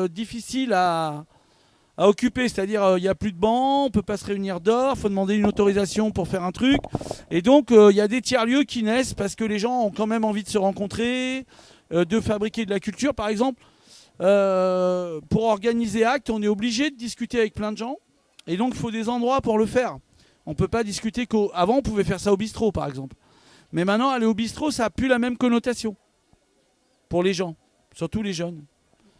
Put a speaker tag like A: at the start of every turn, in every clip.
A: difficile à occuper, c'est-à-dire il n'y a plus de bancs, on ne peut pas se réunir dehors, il faut demander une autorisation pour faire un truc. Et donc il y a des tiers-lieux qui naissent parce que les gens ont quand même envie de se rencontrer, de fabriquer de la culture. Par exemple, pour organiser Act, on est obligé de discuter avec plein de gens. Et donc il faut des endroits pour le faire. On ne peut pas discuter qu'avant, on pouvait faire ça au bistrot, par exemple. Mais maintenant, aller au bistrot, ça n'a plus la même connotation pour les gens, surtout les jeunes.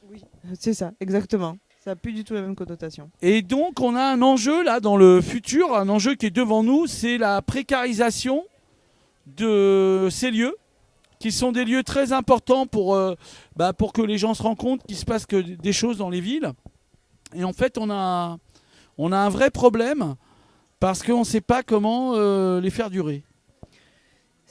B: Oui, c'est ça, exactement. Ça n'a plus du tout la même connotation.
A: Et donc, on a un enjeu là dans le futur, un enjeu qui est devant nous, c'est la précarisation de ces lieux, qui sont des lieux très importants pour que les gens se rendent compte qu'il se passe des choses dans les villes. Et en fait, on a un vrai problème parce qu'on ne sait pas comment les faire durer.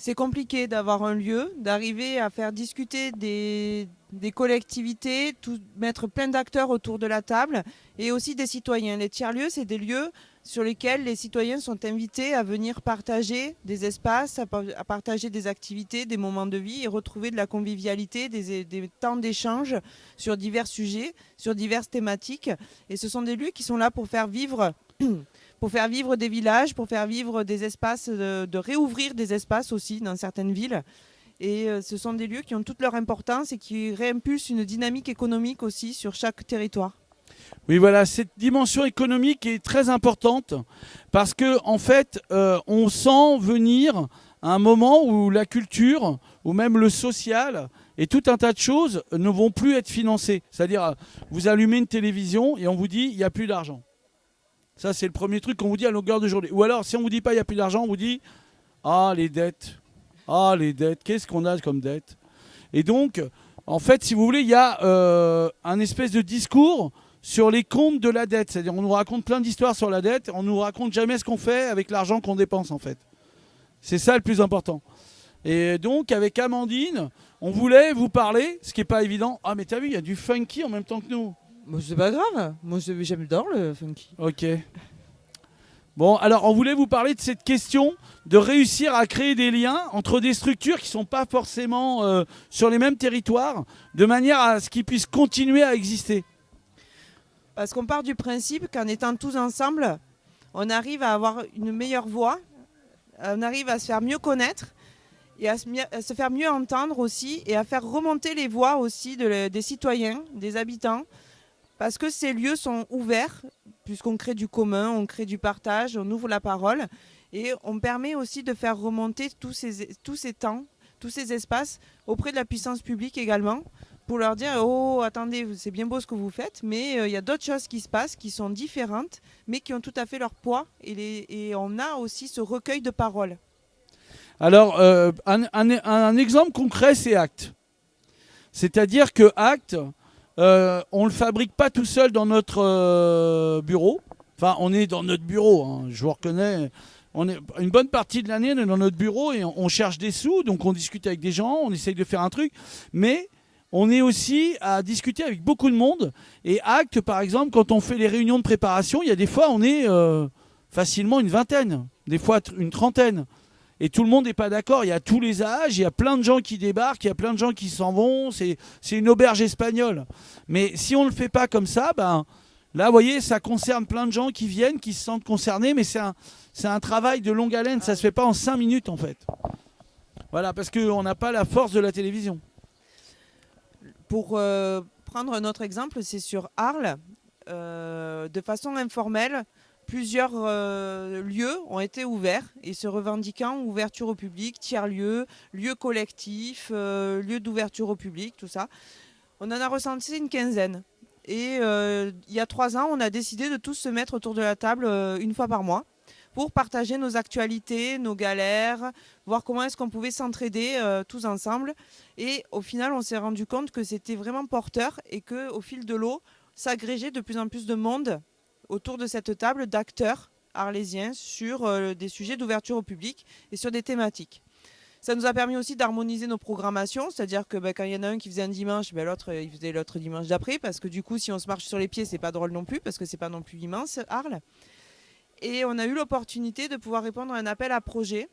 B: C'est compliqué d'avoir un lieu, d'arriver à faire discuter des collectivités, mettre plein d'acteurs autour de la table et aussi des citoyens. Les tiers-lieux, c'est des lieux sur lesquels les citoyens sont invités à venir partager des espaces, à partager des activités, des moments de vie et retrouver de la convivialité, des temps d'échange sur divers sujets, sur diverses thématiques. Et ce sont des lieux qui sont là pour faire vivre pour faire vivre des villages, pour faire vivre des espaces, de réouvrir des espaces aussi dans certaines villes. Et ce sont des lieux qui ont toute leur importance et qui réimpulsent une dynamique économique aussi sur chaque territoire.
A: Oui, voilà, cette dimension économique est très importante parce que en fait, on sent venir un moment où la culture, ou même le social, et tout un tas de choses ne vont plus être financées. C'est-à-dire, vous allumez une télévision et on vous dit il n'y a plus d'argent. Ça, c'est le premier truc qu'on vous dit à longueur de journée. Ou alors, si on ne vous dit pas il n'y a plus d'argent, on vous dit ah, les dettes. Ah, les dettes. Qu'est-ce qu'on a comme dettes? Et donc, en fait, si vous voulez, il y a un espèce de discours sur les comptes de la dette. C'est-à-dire, on nous raconte plein d'histoires sur la dette. On nous raconte jamais ce qu'on fait avec l'argent qu'on dépense, en fait. C'est ça le plus important. Et donc, avec Amandine, on voulait vous parler, ce qui n'est pas évident. Ah, mais t'as vu, il y a du funky en même temps que nous.
B: Bon, c'est pas grave, moi j'adore le funky.
A: Ok. Bon, alors on voulait vous parler de cette question de réussir à créer des liens entre des structures qui ne sont pas forcément sur les mêmes territoires, de manière à ce qu'ils puissent continuer à exister.
B: Parce qu'on part du principe qu'en étant tous ensemble, on arrive à avoir une meilleure voix, on arrive à se faire mieux connaître et à se faire mieux entendre aussi et à faire remonter les voix aussi des citoyens, des habitants. Parce que ces lieux sont ouverts, puisqu'on crée du commun, on crée du partage, on ouvre la parole. Et on permet aussi de faire remonter tous ces temps, tous ces espaces auprès de la puissance publique également, pour leur dire « Oh, attendez, c'est bien beau ce que vous faites, mais il y a d'autres choses qui se passent, qui sont différentes, mais qui ont tout à fait leur poids. » Et on a aussi ce recueil de paroles.
A: Alors, un exemple concret, c'est Act. C'est-à-dire que Act, on ne le fabrique pas tout seul dans notre bureau. Enfin, on est dans notre bureau, hein, je vous reconnais. Une bonne partie de l'année, on est dans notre bureau et on cherche des sous, donc on discute avec des gens, on essaye de faire un truc. Mais on est aussi à discuter avec beaucoup de monde. Et Act, par exemple, quand on fait les réunions de préparation, il y a des fois, on est facilement une vingtaine, des fois une trentaine. Et tout le monde n'est pas d'accord. Il y a tous les âges, il y a plein de gens qui débarquent, il y a plein de gens qui s'en vont. C'est une auberge espagnole. Mais si on ne le fait pas comme ça, ben, là, vous voyez, ça concerne plein de gens qui viennent, qui se sentent concernés. Mais c'est un travail de longue haleine. Ça ne se fait pas en 5 minutes, en fait. Voilà, parce qu'on n'a pas la force de la télévision.
B: Pour prendre un autre exemple, c'est sur Arles. De façon informelle, plusieurs lieux ont été ouverts et se revendiquant ouverture au public, tiers-lieux, lieux collectifs, lieux d'ouverture au public, tout ça. On en a recensé une quinzaine. Et il y a 3 ans, on a décidé de tous se mettre autour de la table une fois par mois pour partager nos actualités, nos galères, voir comment est-ce qu'on pouvait s'entraider tous ensemble. Et au final, on s'est rendu compte que c'était vraiment porteur et qu'au fil de l'eau, s'agrégeait de plus en plus de monde autour de cette table d'acteurs arlésiens sur des sujets d'ouverture au public et sur des thématiques. Ça nous a permis aussi d'harmoniser nos programmations, c'est-à-dire que quand il y en a un qui faisait un dimanche, l'autre il faisait l'autre dimanche d'après, parce que du coup, si on se marche sur les pieds, c'est pas drôle non plus, parce que c'est pas non plus immense, Arles. Et on a eu l'opportunité de pouvoir répondre à un appel à projet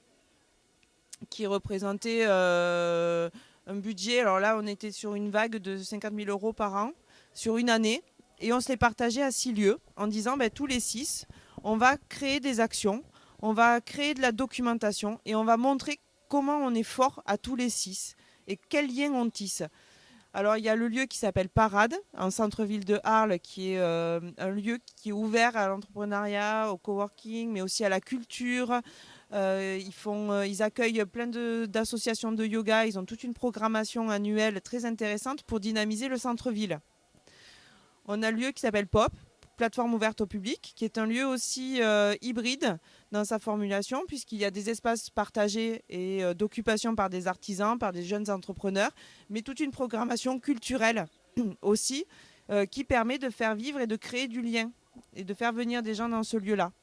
B: qui représentait un budget. Alors là, on était sur une vague de 50 000 € par an. sur une année et on se les partageait à 6 lieux en disant tous les 6, on va créer des actions, on va créer de la documentation et on va montrer comment on est fort à tous les 6 et quels liens on tisse. Alors, il y a le lieu qui s'appelle Parade, en centre-ville de Arles, qui est un lieu qui est ouvert à l'entrepreneuriat, au coworking, mais aussi à la culture. Ils accueillent plein d'associations de yoga. Ils ont toute une programmation annuelle très intéressante pour dynamiser le centre-ville. On a le lieu qui s'appelle Pop, plateforme ouverte au public, qui est un lieu aussi hybride dans sa formulation, puisqu'il y a des espaces partagés et d'occupation par des artisans, par des jeunes entrepreneurs, mais toute une programmation culturelle aussi, qui permet de faire vivre et de créer du lien et de faire venir des gens dans ce lieu-là.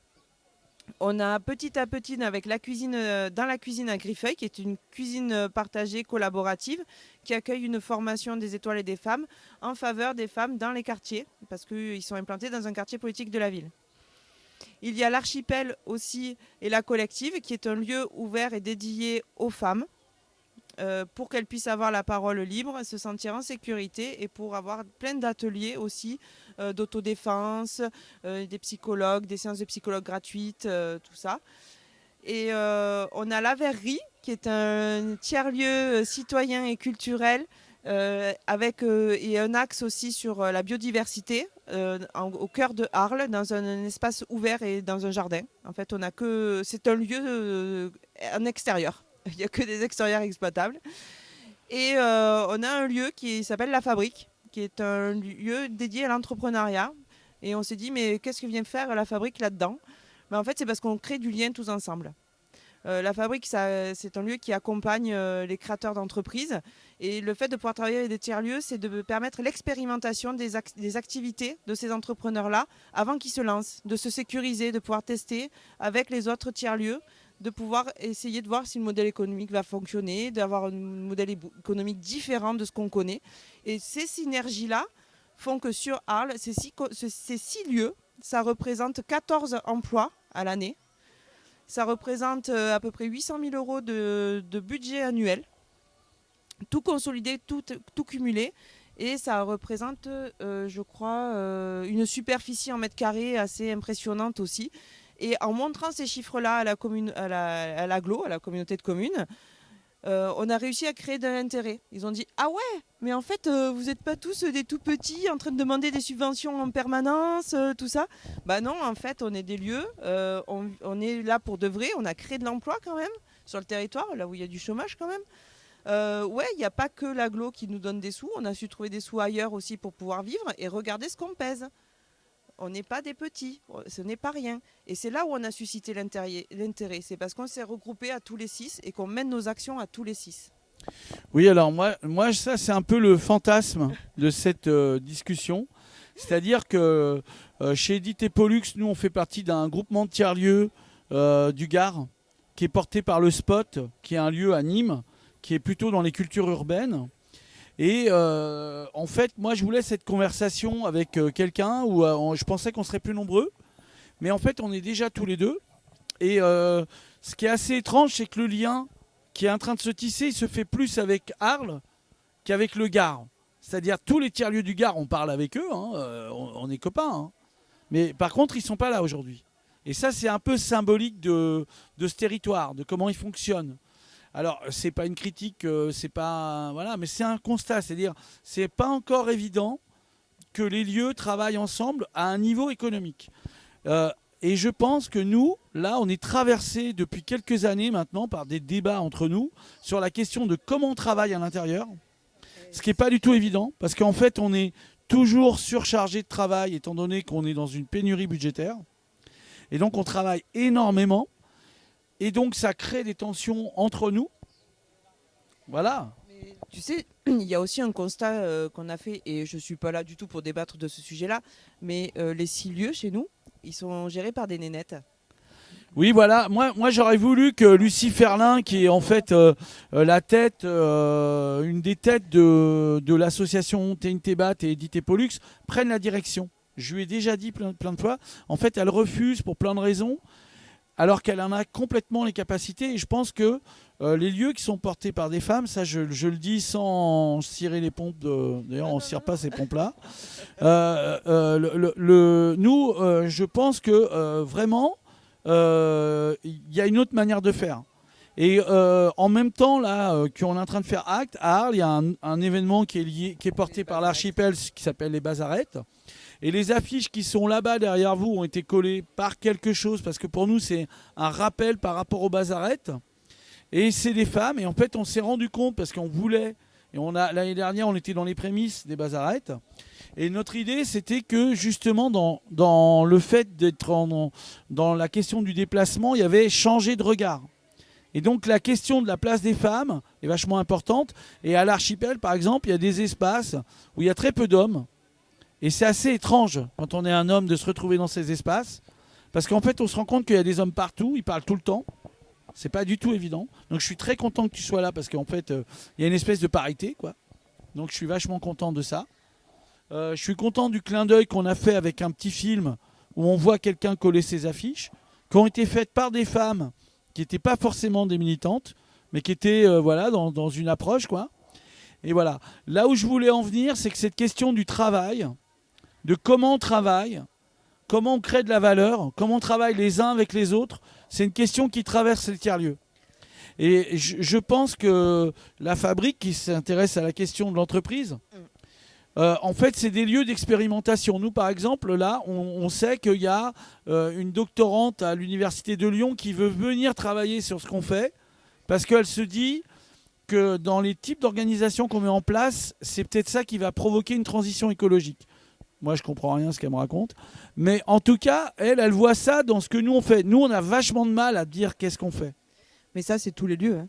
B: On a petit à petit avec la cuisine, dans la cuisine à Griffeuil, qui est une cuisine partagée, collaborative, qui accueille une formation des étoiles et des femmes en faveur des femmes dans les quartiers, parce qu'ils sont implantés dans un quartier politique de la ville. Il y a l'archipel aussi et la collective, qui est un lieu ouvert et dédié aux femmes, pour qu'elles puissent avoir la parole libre, se sentir en sécurité et pour avoir plein d'ateliers aussi d'autodéfense, des psychologues, des séances de psychologues gratuites, tout ça. Et on a la Verrerie, qui est un tiers-lieu citoyen et culturel avec et un axe aussi sur la biodiversité au cœur de Arles, dans un espace ouvert et dans un jardin. En fait, c'est un lieu en extérieur. Il n'y a que des extérieurs exploitables. Et on a un lieu qui s'appelle La Fabrique, qui est un lieu dédié à l'entrepreneuriat. Et on s'est dit, mais qu'est-ce que vient faire La Fabrique là-dedans ? En fait, c'est parce qu'on crée du lien tous ensemble. La Fabrique, c'est un lieu qui accompagne les créateurs d'entreprises. Et le fait de pouvoir travailler avec des tiers-lieux, c'est de permettre l'expérimentation des activités de ces entrepreneurs-là avant qu'ils se lancent, de se sécuriser, de pouvoir tester avec les autres tiers-lieux, de pouvoir essayer de voir si le modèle économique va fonctionner, d'avoir un modèle économique différent de ce qu'on connaît. Et ces synergies-là font que sur Arles, ces 6 lieux, ça représente 14 emplois à l'année. Ça représente à peu près 800 000 euros de budget annuel, tout consolidé, tout cumulé. Et ça représente, je crois, une superficie en mètres carrés assez impressionnante aussi. Et en montrant ces chiffres-là à la l'AGLO, à la communauté de communes, on a réussi à créer de l'intérêt. Ils ont dit « Ah ouais, mais en fait, vous n'êtes pas tous des tout petits en train de demander des subventions en permanence, tout ça ?» Non, en fait, on est des lieux, on est là pour de vrai, on a créé de l'emploi quand même sur le territoire, là où il y a du chômage quand même. Ouais, il n'y a pas que l'AGLO qui nous donne des sous, on a su trouver des sous ailleurs aussi pour pouvoir vivre et regarder ce qu'on pèse. On n'est pas des petits, ce n'est pas rien. Et c'est là où on a suscité l'intérêt. C'est parce qu'on s'est regroupé à tous les 6 et qu'on mène nos actions à tous les 6.
A: Oui, alors moi ça c'est un peu le fantasme de cette discussion. C'est-à-dire que chez Edith et Pollux, nous on fait partie d'un groupement de tiers-lieux du Gard qui est porté par le Spot, qui est un lieu à Nîmes, qui est plutôt dans les cultures urbaines. Et en fait, moi, je voulais cette conversation avec quelqu'un où je pensais qu'on serait plus nombreux. Mais en fait, on est déjà tous les deux. Et ce qui est assez étrange, c'est que le lien qui est en train de se tisser, il se fait plus avec Arles qu'avec le Gard. C'est-à-dire tous les tiers-lieux du Gard, on parle avec eux, on est copains. Hein. Mais par contre, ils ne sont pas là aujourd'hui. Et ça, c'est un peu symbolique de ce territoire, de comment il fonctionne. Alors, c'est pas une critique, c'est pas voilà, mais c'est un constat, c'est-à-dire c'est pas encore évident que les lieux travaillent ensemble à un niveau économique. Et je pense que nous, là, on est traversé depuis quelques années maintenant par des débats entre nous sur la question de comment on travaille à l'intérieur, ce qui n'est pas du tout évident, parce qu'en fait, on est toujours surchargé de travail étant donné qu'on est dans une pénurie budgétaire, et donc on travaille énormément. Et donc, ça crée des tensions entre nous. Voilà.
B: Mais, tu sais, il y a aussi un constat qu'on a fait, et je ne suis pas là du tout pour débattre de ce sujet-là, mais les 6 lieux chez nous, ils sont gérés par des nénettes.
A: Oui, voilà. Moi j'aurais voulu que Lucie Ferlin, qui est en fait la tête, une des têtes de l'association TNT-BAT et Edith et Pollux, prenne la direction. Je lui ai déjà dit plein de fois. En fait, elle refuse pour plein de raisons. alors qu'elle en a complètement les capacités. Et je pense que les lieux qui sont portés par des femmes, ça je le dis sans cirer les pompes, d'ailleurs on ne cire pas ces pompes-là. Nous, je pense que vraiment, il y a une autre manière de faire. Et en même temps, là, qu'on est en train de faire Acte, à Arles, il y a un événement qui est porté par l'archipel qui s'appelle les Bazarettes. Et les affiches qui sont là-bas derrière vous ont été collées par quelque chose, parce que pour nous, c'est un rappel par rapport aux Bazarettes. Et c'est des femmes, et en fait, on s'est rendu compte, parce qu'on voulait, et l'année dernière, on était dans les prémices des Bazarettes. Et notre idée, c'était que justement, dans le fait d'être dans la question du déplacement, il y avait changé de regard. Et donc la question de la place des femmes est vachement importante. Et à l'archipel, par exemple, il y a des espaces où il y a très peu d'hommes. Et c'est assez étrange, quand on est un homme, de se retrouver dans ces espaces. Parce qu'en fait, on se rend compte qu'il y a des hommes partout, ils parlent tout le temps. C'est pas du tout évident. Donc je suis très content que tu sois là, parce qu'en fait, il y a une espèce de parité, quoi. Donc je suis vachement content de ça. Je suis content du clin d'œil qu'on a fait avec un petit film où on voit quelqu'un coller ses affiches, qui ont été faites par des femmes qui n'étaient pas forcément des militantes, mais qui étaient voilà, dans une approche, quoi. Et voilà. Là où je voulais en venir, c'est que cette question du travail, de comment on travaille, comment on crée de la valeur, comment on travaille les uns avec les autres, c'est une question qui traverse les tiers-lieux. Et je pense que la fabrique, qui s'intéresse à la question de l'entreprise, en fait, c'est des lieux d'expérimentation. Nous, par exemple, là, on sait qu'il y a une doctorante à l'Université de Lyon qui veut venir travailler sur ce qu'on fait, parce qu'elle se dit que dans les types d'organisations qu'on met en place, c'est peut-être ça qui va provoquer une transition écologique. Moi, je comprends rien à ce qu'elle me raconte. Mais en tout cas, elle voit ça dans ce que nous, on fait. Nous, on a vachement de mal à dire qu'est-ce qu'on fait.
B: Mais ça, c'est tous les lieux, hein.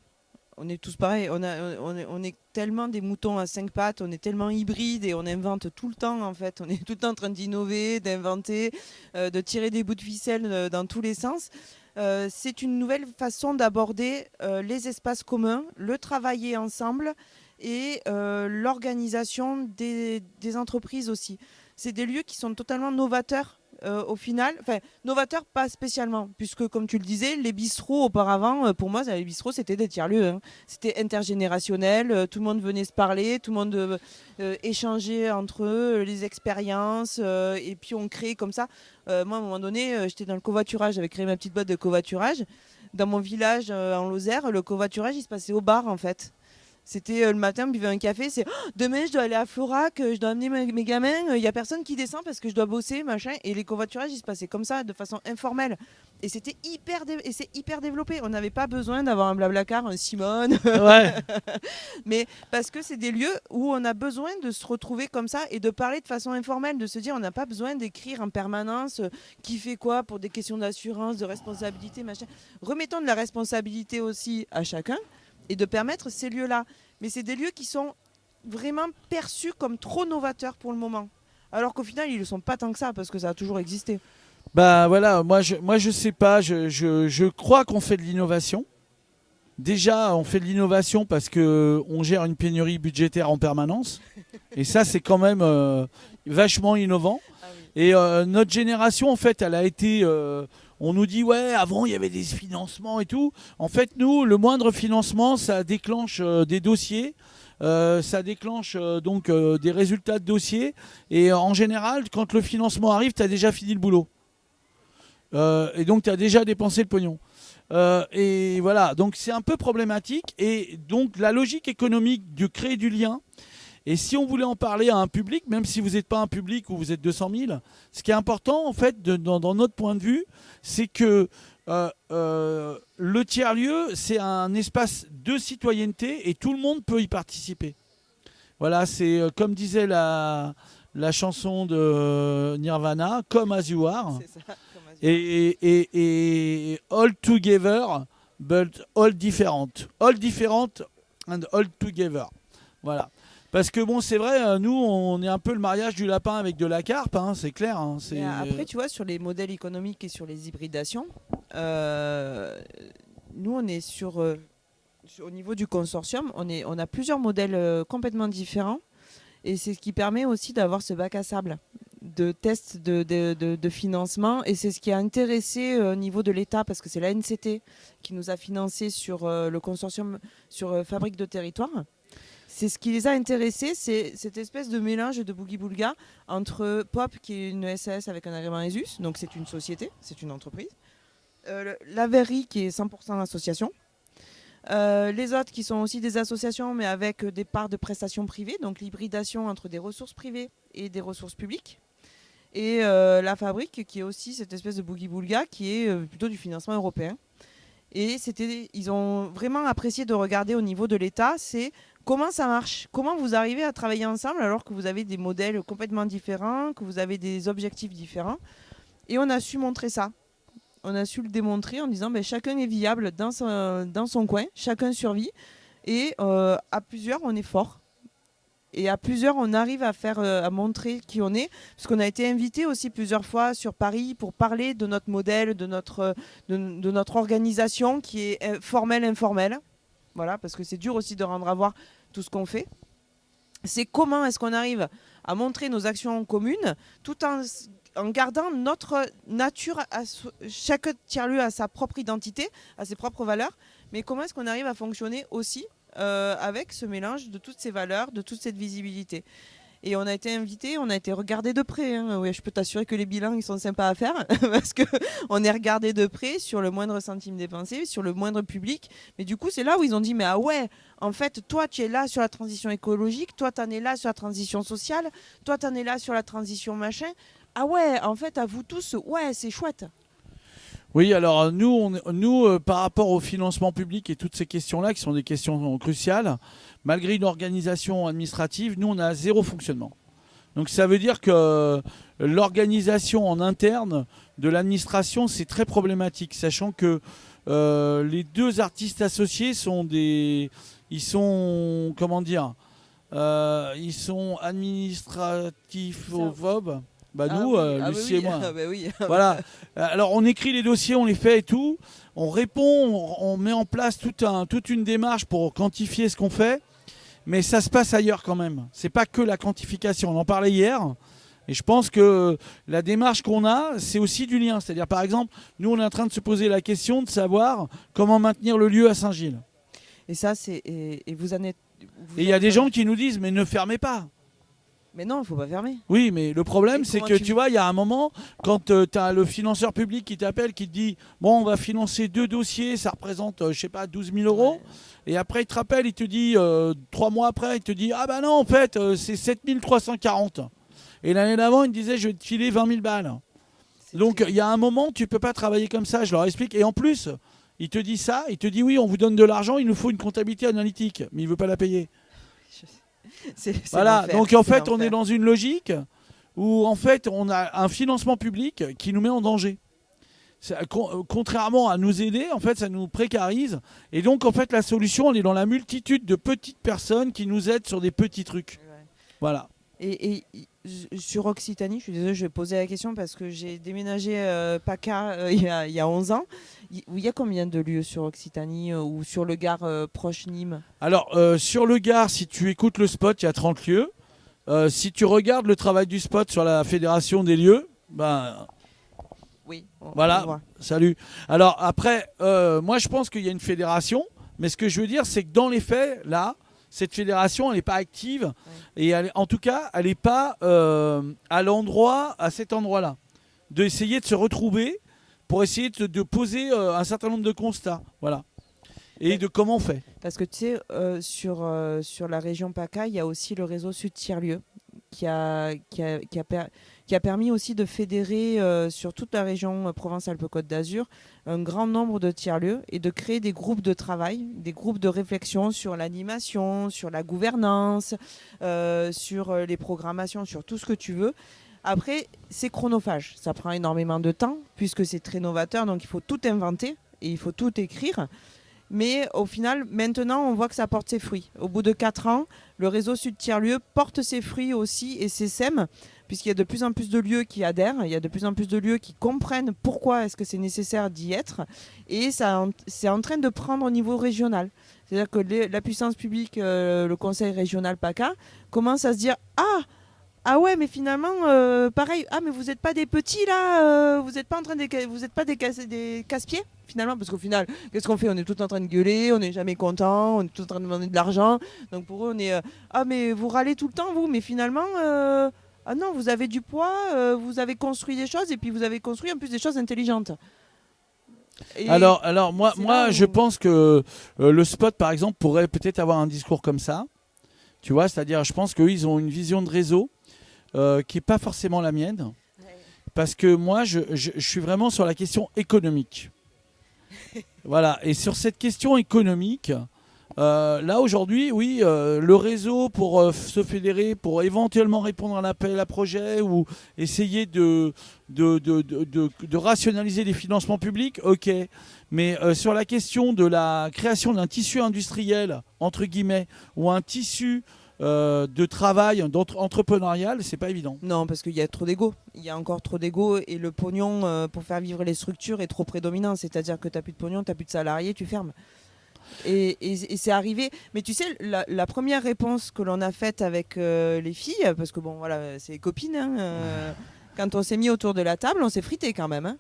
B: On est tous pareils, on est tellement des moutons à 5 pattes, on est tellement hybrides et on invente tout le temps en fait. On est tout le temps en train d'innover, d'inventer, de tirer des bouts de ficelle dans tous les sens. C'est une nouvelle façon d'aborder les espaces communs, le travailler ensemble et l'organisation des entreprises aussi. C'est des lieux qui sont totalement novateurs. Au final, enfin novateur pas spécialement, puisque comme tu le disais, les bistrots auparavant, pour moi les bistrots c'était des tiers-lieux, hein. C'était intergénérationnel, tout le monde venait se parler, tout le monde échangeait entre eux les expériences, et puis on crée comme ça. Moi à un moment donné, j'étais dans le covoiturage, j'avais créé ma petite boîte de covoiturage. Dans mon village en Lozère, le covoiturage il se passait au bar en fait. C'était le matin, on buvait un café, c'est demain je dois aller à Florac, je dois amener mes gamins, il n'y a personne qui descend parce que je dois bosser, machin. Et les covoiturages, ils se passaient comme ça, de façon informelle. Et c'était c'est hyper développé. On n'avait pas besoin d'avoir un Blablacar, un Simone.
A: Ouais.
B: Mais parce que c'est des lieux où on a besoin de se retrouver comme ça et de parler de façon informelle, de se dire on n'a pas besoin d'écrire en permanence qui fait quoi pour des questions d'assurance, de responsabilité, machin. Remettons de la responsabilité aussi à chacun. Et de permettre ces lieux-là. Mais c'est des lieux qui sont vraiment perçus comme trop novateurs pour le moment. Alors qu'au final, ils ne le sont pas tant que ça, parce que ça a toujours existé.
A: Bah voilà, moi je sais pas, je crois qu'on fait de l'innovation. Déjà, on fait de l'innovation parce qu'on gère une pénurie budgétaire en permanence. Et ça, c'est quand même vachement innovant.
B: Ah oui.
A: Et notre génération, en fait, elle a été... on nous dit, ouais, avant, il y avait des financements et tout. En fait, nous, le moindre financement, ça déclenche des dossiers. Ça déclenche donc des résultats de dossiers. Et en général, quand le financement arrive, tu as déjà fini le boulot. Et donc, tu as déjà dépensé le pognon. Et voilà, donc c'est un peu problématique. Et donc, la logique économique de créer du lien... Et si on voulait en parler à un public, même si vous n'êtes pas un public ou vous êtes 200 000, ce qui est important, en fait, dans notre point de vue, c'est que le tiers-lieu, c'est un espace de citoyenneté et tout le monde peut y participer. Voilà, c'est comme disait la chanson de Nirvana, Come As You Are.
B: C'est ça, comme as you are.
A: Et all together, but all different. All different and all together. Voilà. Parce que bon, c'est vrai, nous, on est un peu le mariage du lapin avec de la carpe, hein, c'est clair. Hein,
B: Et après, tu vois, sur les modèles économiques et sur les hybridations, nous, on est au niveau du consortium, on a plusieurs modèles complètement différents. Et c'est ce qui permet aussi d'avoir ce bac à sable, de tests de financement, et c'est ce qui a intéressé au niveau de l'État, parce que c'est la NCT qui nous a financé sur le consortium sur Fabrique de territoire. C'est ce qui les a intéressés, c'est cette espèce de mélange de boogie-boulga entre Pop, qui est une SAS avec un agrément ESUS, donc c'est une société, c'est une entreprise, la Verrerie qui est 100% association, les autres qui sont aussi des associations mais avec des parts de prestations privées, donc l'hybridation entre des ressources privées et des ressources publiques, et la Fabrique qui est aussi cette espèce de boogie-boulga qui est plutôt du financement européen. Et ils ont vraiment apprécié de regarder au niveau de l'État, c'est comment ça marche, comment vous arrivez à travailler ensemble alors que vous avez des modèles complètement différents, que vous avez des objectifs différents. Et on a su montrer ça. On a su le démontrer en disant chacun est viable dans son coin, chacun survit. Et à plusieurs, on est fort. Et à plusieurs, on arrive à montrer qui on est. Parce qu'on a été invité aussi plusieurs fois sur Paris pour parler de notre modèle, de notre organisation qui est formelle, informelle. Voilà, parce que c'est dur aussi de rendre à voir tout ce qu'on fait. C'est comment est-ce qu'on arrive à montrer nos actions communes tout en gardant notre nature. Chaque tiers-lieu a sa propre identité, a ses propres valeurs. Mais comment est-ce qu'on arrive à fonctionner aussi avec ce mélange de toutes ces valeurs, de toute cette visibilité. Et on a été invité, on a été regardé de près. Hein. Ouais, je peux t'assurer que les bilans, ils sont sympas à faire parce qu'on est regardé de près sur le moindre centime dépensé, sur le moindre public. Mais du coup, c'est là où ils ont dit, mais ah ouais, en fait, toi, tu es là sur la transition écologique, toi, tu en es là sur la transition sociale, toi, tu en es là sur la transition machin. Ah ouais, en fait, à vous tous, ouais, c'est chouette.
A: Oui, alors nous par rapport au financement public et toutes ces questions-là, qui sont des questions cruciales, malgré une organisation administrative, nous, on a zéro fonctionnement. Donc ça veut dire que l'organisation en interne de l'administration, c'est très problématique, sachant que les deux artistes associés sont ils sont administratifs au VOB. Nous, Lucie et moi.
B: Oui.
A: Voilà. Alors on écrit les dossiers, on les fait et tout. On répond, on met en place toute une démarche pour quantifier ce qu'on fait. Mais ça se passe ailleurs quand même. C'est pas que la quantification. On en parlait hier. Et je pense que la démarche qu'on a, c'est aussi du lien. C'est-à-dire, par exemple, nous, on est en train de se poser la question de savoir comment maintenir le lieu à Saint-Gilles.
B: Et ça, et vous en êtes...
A: Et il y a des gens qui nous disent, mais ne fermez pas.
B: Mais non, il ne faut pas fermer.
A: Oui, mais le problème, c'est que tu vois, il y a un moment, quand tu as le financeur public qui t'appelle, qui te dit bon, on va financer 2 dossiers, ça représente, 12 000 euros. Ouais. Et après, il te rappelle, il te dit 3 mois après, il te dit ah bah non, en fait, c'est 7 340. Et l'année d'avant, il me disait je vais te filer 20 000 balles. Donc, il y a un moment, tu ne peux pas travailler comme ça, je leur explique. Et en plus, il te dit ça, il te dit oui, on vous donne de l'argent, il nous faut une comptabilité analytique, mais il ne veut pas la payer. Voilà, donc en fait on est dans une logique où en fait on a un financement public qui nous met en danger. Contrairement à nous aider, en fait ça nous précarise, et donc en fait la solution elle est dans la multitude de petites personnes qui nous aident sur des petits trucs. Ouais. Voilà.
B: Et sur Occitanie, je suis désolée, je vais poser la question parce que j'ai déménagé PACA il y a 11 ans. Il y a combien de lieux sur Occitanie ou sur le Gard proche Nîmes?
A: Alors, sur le Gard, si tu écoutes le spot, il y a 30 lieux. Si tu regardes le travail du spot sur la fédération des lieux,
B: oui,
A: voilà, salut. Alors après, moi je pense qu'il y a une fédération, mais ce que je veux dire, c'est que dans les faits, là, cette fédération, elle n'est pas active. Ouais. Et en tout cas, elle n'est pas à cet endroit-là. D'essayer de se retrouver pour essayer de poser un certain nombre de constats. Voilà. Et de comment on fait.
B: Parce que tu sais, sur la région PACA, il y a aussi le réseau Sud Tiers-Lieux qui a permis aussi de fédérer sur toute la région Provence-Alpes-Côte d'Azur un grand nombre de tiers-lieux et de créer des groupes de travail, des groupes de réflexion sur l'animation, sur la gouvernance, sur les programmations, sur tout ce que tu veux. Après, c'est chronophage. Ça prend énormément de temps puisque c'est très novateur, donc il faut tout inventer et il faut tout écrire. Mais au final, maintenant, on voit que ça porte ses fruits. Au bout de 4 ans, le réseau Sud Tiers-Lieux porte ses fruits aussi et ses sèmes, puisqu'il y a de plus en plus de lieux qui adhèrent, il y a de plus en plus de lieux qui comprennent pourquoi est-ce que c'est nécessaire d'y être. Et c'est en train de prendre au niveau régional. C'est-à-dire que la puissance publique, le conseil régional PACA, commence à se dire « Ah, ah ouais, mais finalement, pareil. Ah, mais vous n'êtes pas des petits là, vous n'êtes pas en train de, vous êtes pas des casse-pieds finalement, parce qu'au final, qu'est-ce qu'on fait? On est tout en train de gueuler, on n'est jamais content, on est tout en train de demander de l'argent. Donc pour eux, on est ah mais vous râlez tout le temps vous, mais finalement. Ah non, vous avez du poids, vous avez construit des choses et puis vous avez construit en plus des choses intelligentes. Et
A: Alors
B: c'est là
A: je
B: où-
A: pense que le spot, par exemple, pourrait peut-être avoir un discours comme ça. Tu vois, c'est-à-dire, je pense qu'eux, ils ont une vision de réseau qui n'est pas forcément la mienne. Parce que moi, je suis vraiment sur la question économique. Voilà. Et sur cette question économique, là, aujourd'hui, oui, le réseau pour se fédérer, pour éventuellement répondre à un appel à projet ou essayer de rationaliser les financements publics, ok. Mais sur la question de la création d'un tissu industriel, entre guillemets, ou un tissu de travail entrepreneurial, c'est pas évident.
B: Non, parce qu'il y a trop d'ego. Il y a encore trop d'ego et le pognon pour faire vivre les structures est trop prédominant. C'est-à-dire que tu n'as plus de pognon, tu n'as plus de salariés, tu fermes. Et c'est arrivé. Mais tu sais, la première réponse que l'on a faite avec les filles, parce que bon, voilà, c'est les copines, hein, quand on s'est mis autour de la table, on s'est frité quand même. Hein.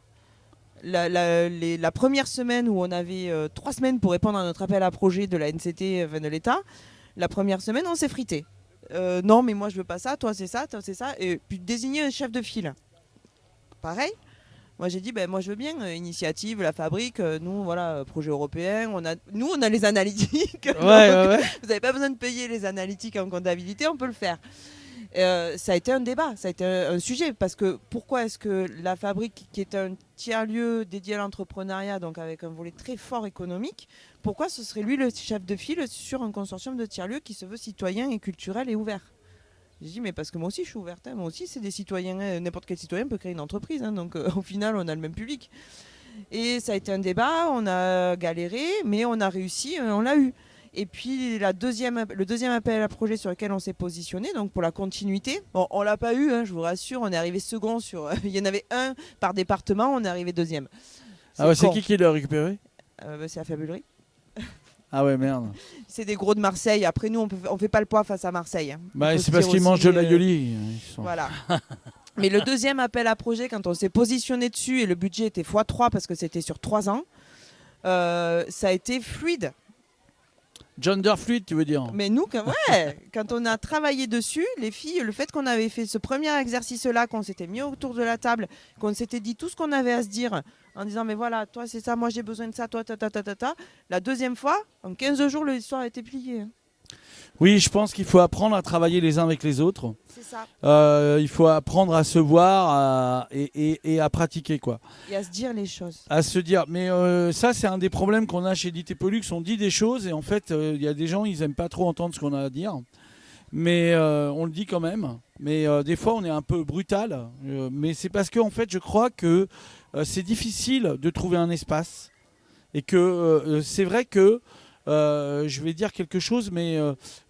B: La première semaine où on avait 3 semaines pour répondre à notre appel à projet de la NCT, de l'État, la première semaine, on s'est frité. Non, mais moi je veux pas ça, toi c'est ça, toi c'est ça. Et puis désigner un chef de file. Pareil. Moi j'ai dit, ben, moi je veux bien, initiative, la fabrique, nous voilà, projet européen, nous on a les analytiques.
A: Ouais.
B: Vous n'avez pas besoin de payer les analytiques en comptabilité, on peut le faire. Ça a été un débat, ça a été un sujet, parce que pourquoi est-ce que la fabrique, qui est un tiers-lieu dédié à l'entrepreneuriat, donc avec un volet très fort économique, pourquoi ce serait lui le chef de file sur un consortium de tiers-lieux qui se veut citoyen et culturel et ouvert? J'ai dit, mais parce que moi aussi je suis ouverte, hein. Moi aussi c'est des citoyens, n'importe quel citoyen peut créer une entreprise, hein. Donc au final on a le même public. Et ça a été un débat, on a galéré, mais on a réussi, on l'a eu. Et puis le deuxième appel à projet sur lequel on s'est positionné, donc pour la continuité, bon, on l'a pas eu, hein, je vous rassure, on est arrivé second sur. Il y en avait un par département, on est arrivé deuxième.
A: Ah ouais, c'est
B: con.
A: qui l'a récupéré?
B: C'est la fabulerie.
A: Ah ouais, merde.
B: C'est des gros de Marseille. Après, nous, on fait pas le poids face à Marseille. Hein.
A: Bah, c'est parce qu'ils mangent de l'aïoli.
B: Voilà. Mais le deuxième appel à projet, quand on s'est positionné dessus et le budget était x3 parce que c'était sur 3 ans, ça a été fluide.
A: Gender fluid, tu veux dire?
B: Mais nous, quand on a travaillé dessus, les filles, le fait qu'on avait fait ce premier exercice-là, qu'on s'était mis autour de la table, qu'on s'était dit tout ce qu'on avait à se dire, en disant, mais voilà, toi c'est ça, moi j'ai besoin de ça, toi, la deuxième fois, en 15 jours, l'histoire a été pliée. Hein.
A: Oui, je pense qu'il faut apprendre à travailler les uns avec les autres.
B: C'est ça.
A: Il faut apprendre à se voir et à pratiquer, quoi.
B: Et à se dire les choses.
A: À se dire. Mais ça, c'est un des problèmes qu'on a chez Dité Pollux. On dit des choses et en fait, il y a des gens, ils n'aiment pas trop entendre ce qu'on a à dire. Mais on le dit quand même. Mais des fois, on est un peu brutal. Mais c'est parce que, en fait, je crois que c'est difficile de trouver un espace. Et que c'est vrai que je vais dire quelque chose, mais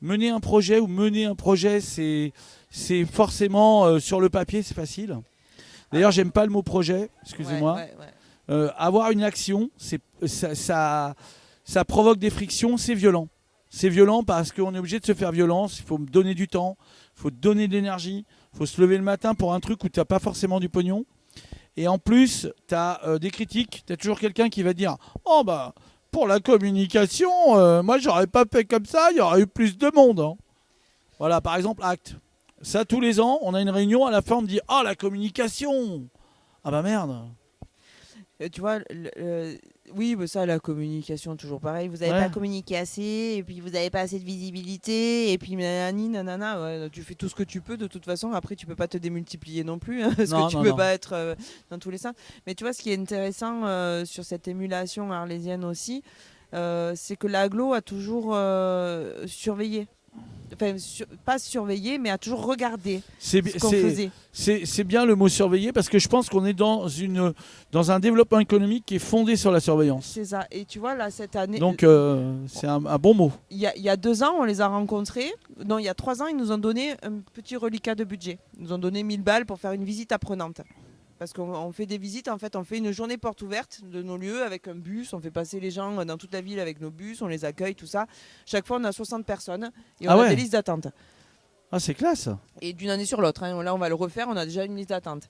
A: mener un projet, c'est forcément sur le papier, c'est facile. D'ailleurs, j'aime pas le mot projet, excusez-moi.
B: Ouais.
A: Avoir une action, ça provoque des frictions, c'est violent. C'est violent parce qu'on est obligé de se faire violence, il faut donner du temps, il faut donner de l'énergie, il faut se lever le matin pour un truc où tu n'as pas forcément du pognon. Et en plus, tu as des critiques, tu as toujours quelqu'un qui va dire « Oh bah, pour la communication, moi j'aurais pas fait comme ça, il y aurait eu plus de monde. Hein. » Voilà, par exemple, Acte. Ça, tous les ans, on a une réunion, à la fin on me dit « Oh, la communication !» Ah bah merde.
B: Tu vois, oui, mais ça, la communication, toujours pareil. Vous n'avez pas communiqué assez, et puis vous n'avez pas assez de visibilité, et puis nanana, ouais, tu fais tout ce que tu peux. De toute façon, après, tu peux pas te démultiplier non plus, hein, parce que tu peux pas être dans tous les sens. Mais tu vois, ce qui est intéressant sur cette émulation arlésienne aussi, c'est que l'agglo a toujours surveillé. Enfin, pas surveiller, mais à toujours regarder ce qu'on faisait.
A: C'est bien le mot surveiller parce que je pense qu'on est dans un développement économique qui est fondé sur la surveillance.
B: C'est ça. Et tu vois, là, cette année...
A: Donc, c'est un bon mot.
B: Il y a 2 ans, on les a rencontrés. Non, il y a 3 ans, ils nous ont donné un petit reliquat de budget. Ils nous ont donné 1000 balles pour faire une visite apprenante. Parce qu'on fait des visites, en fait, on fait une journée porte ouverte de nos lieux avec un bus, on fait passer les gens dans toute la ville avec nos bus, on les accueille, tout ça. Chaque fois, on a 60 personnes et on a des listes d'attente.
A: Ah, c'est classe.
B: Et d'une année sur l'autre. Hein. Là, on va le refaire, on a déjà une liste d'attente.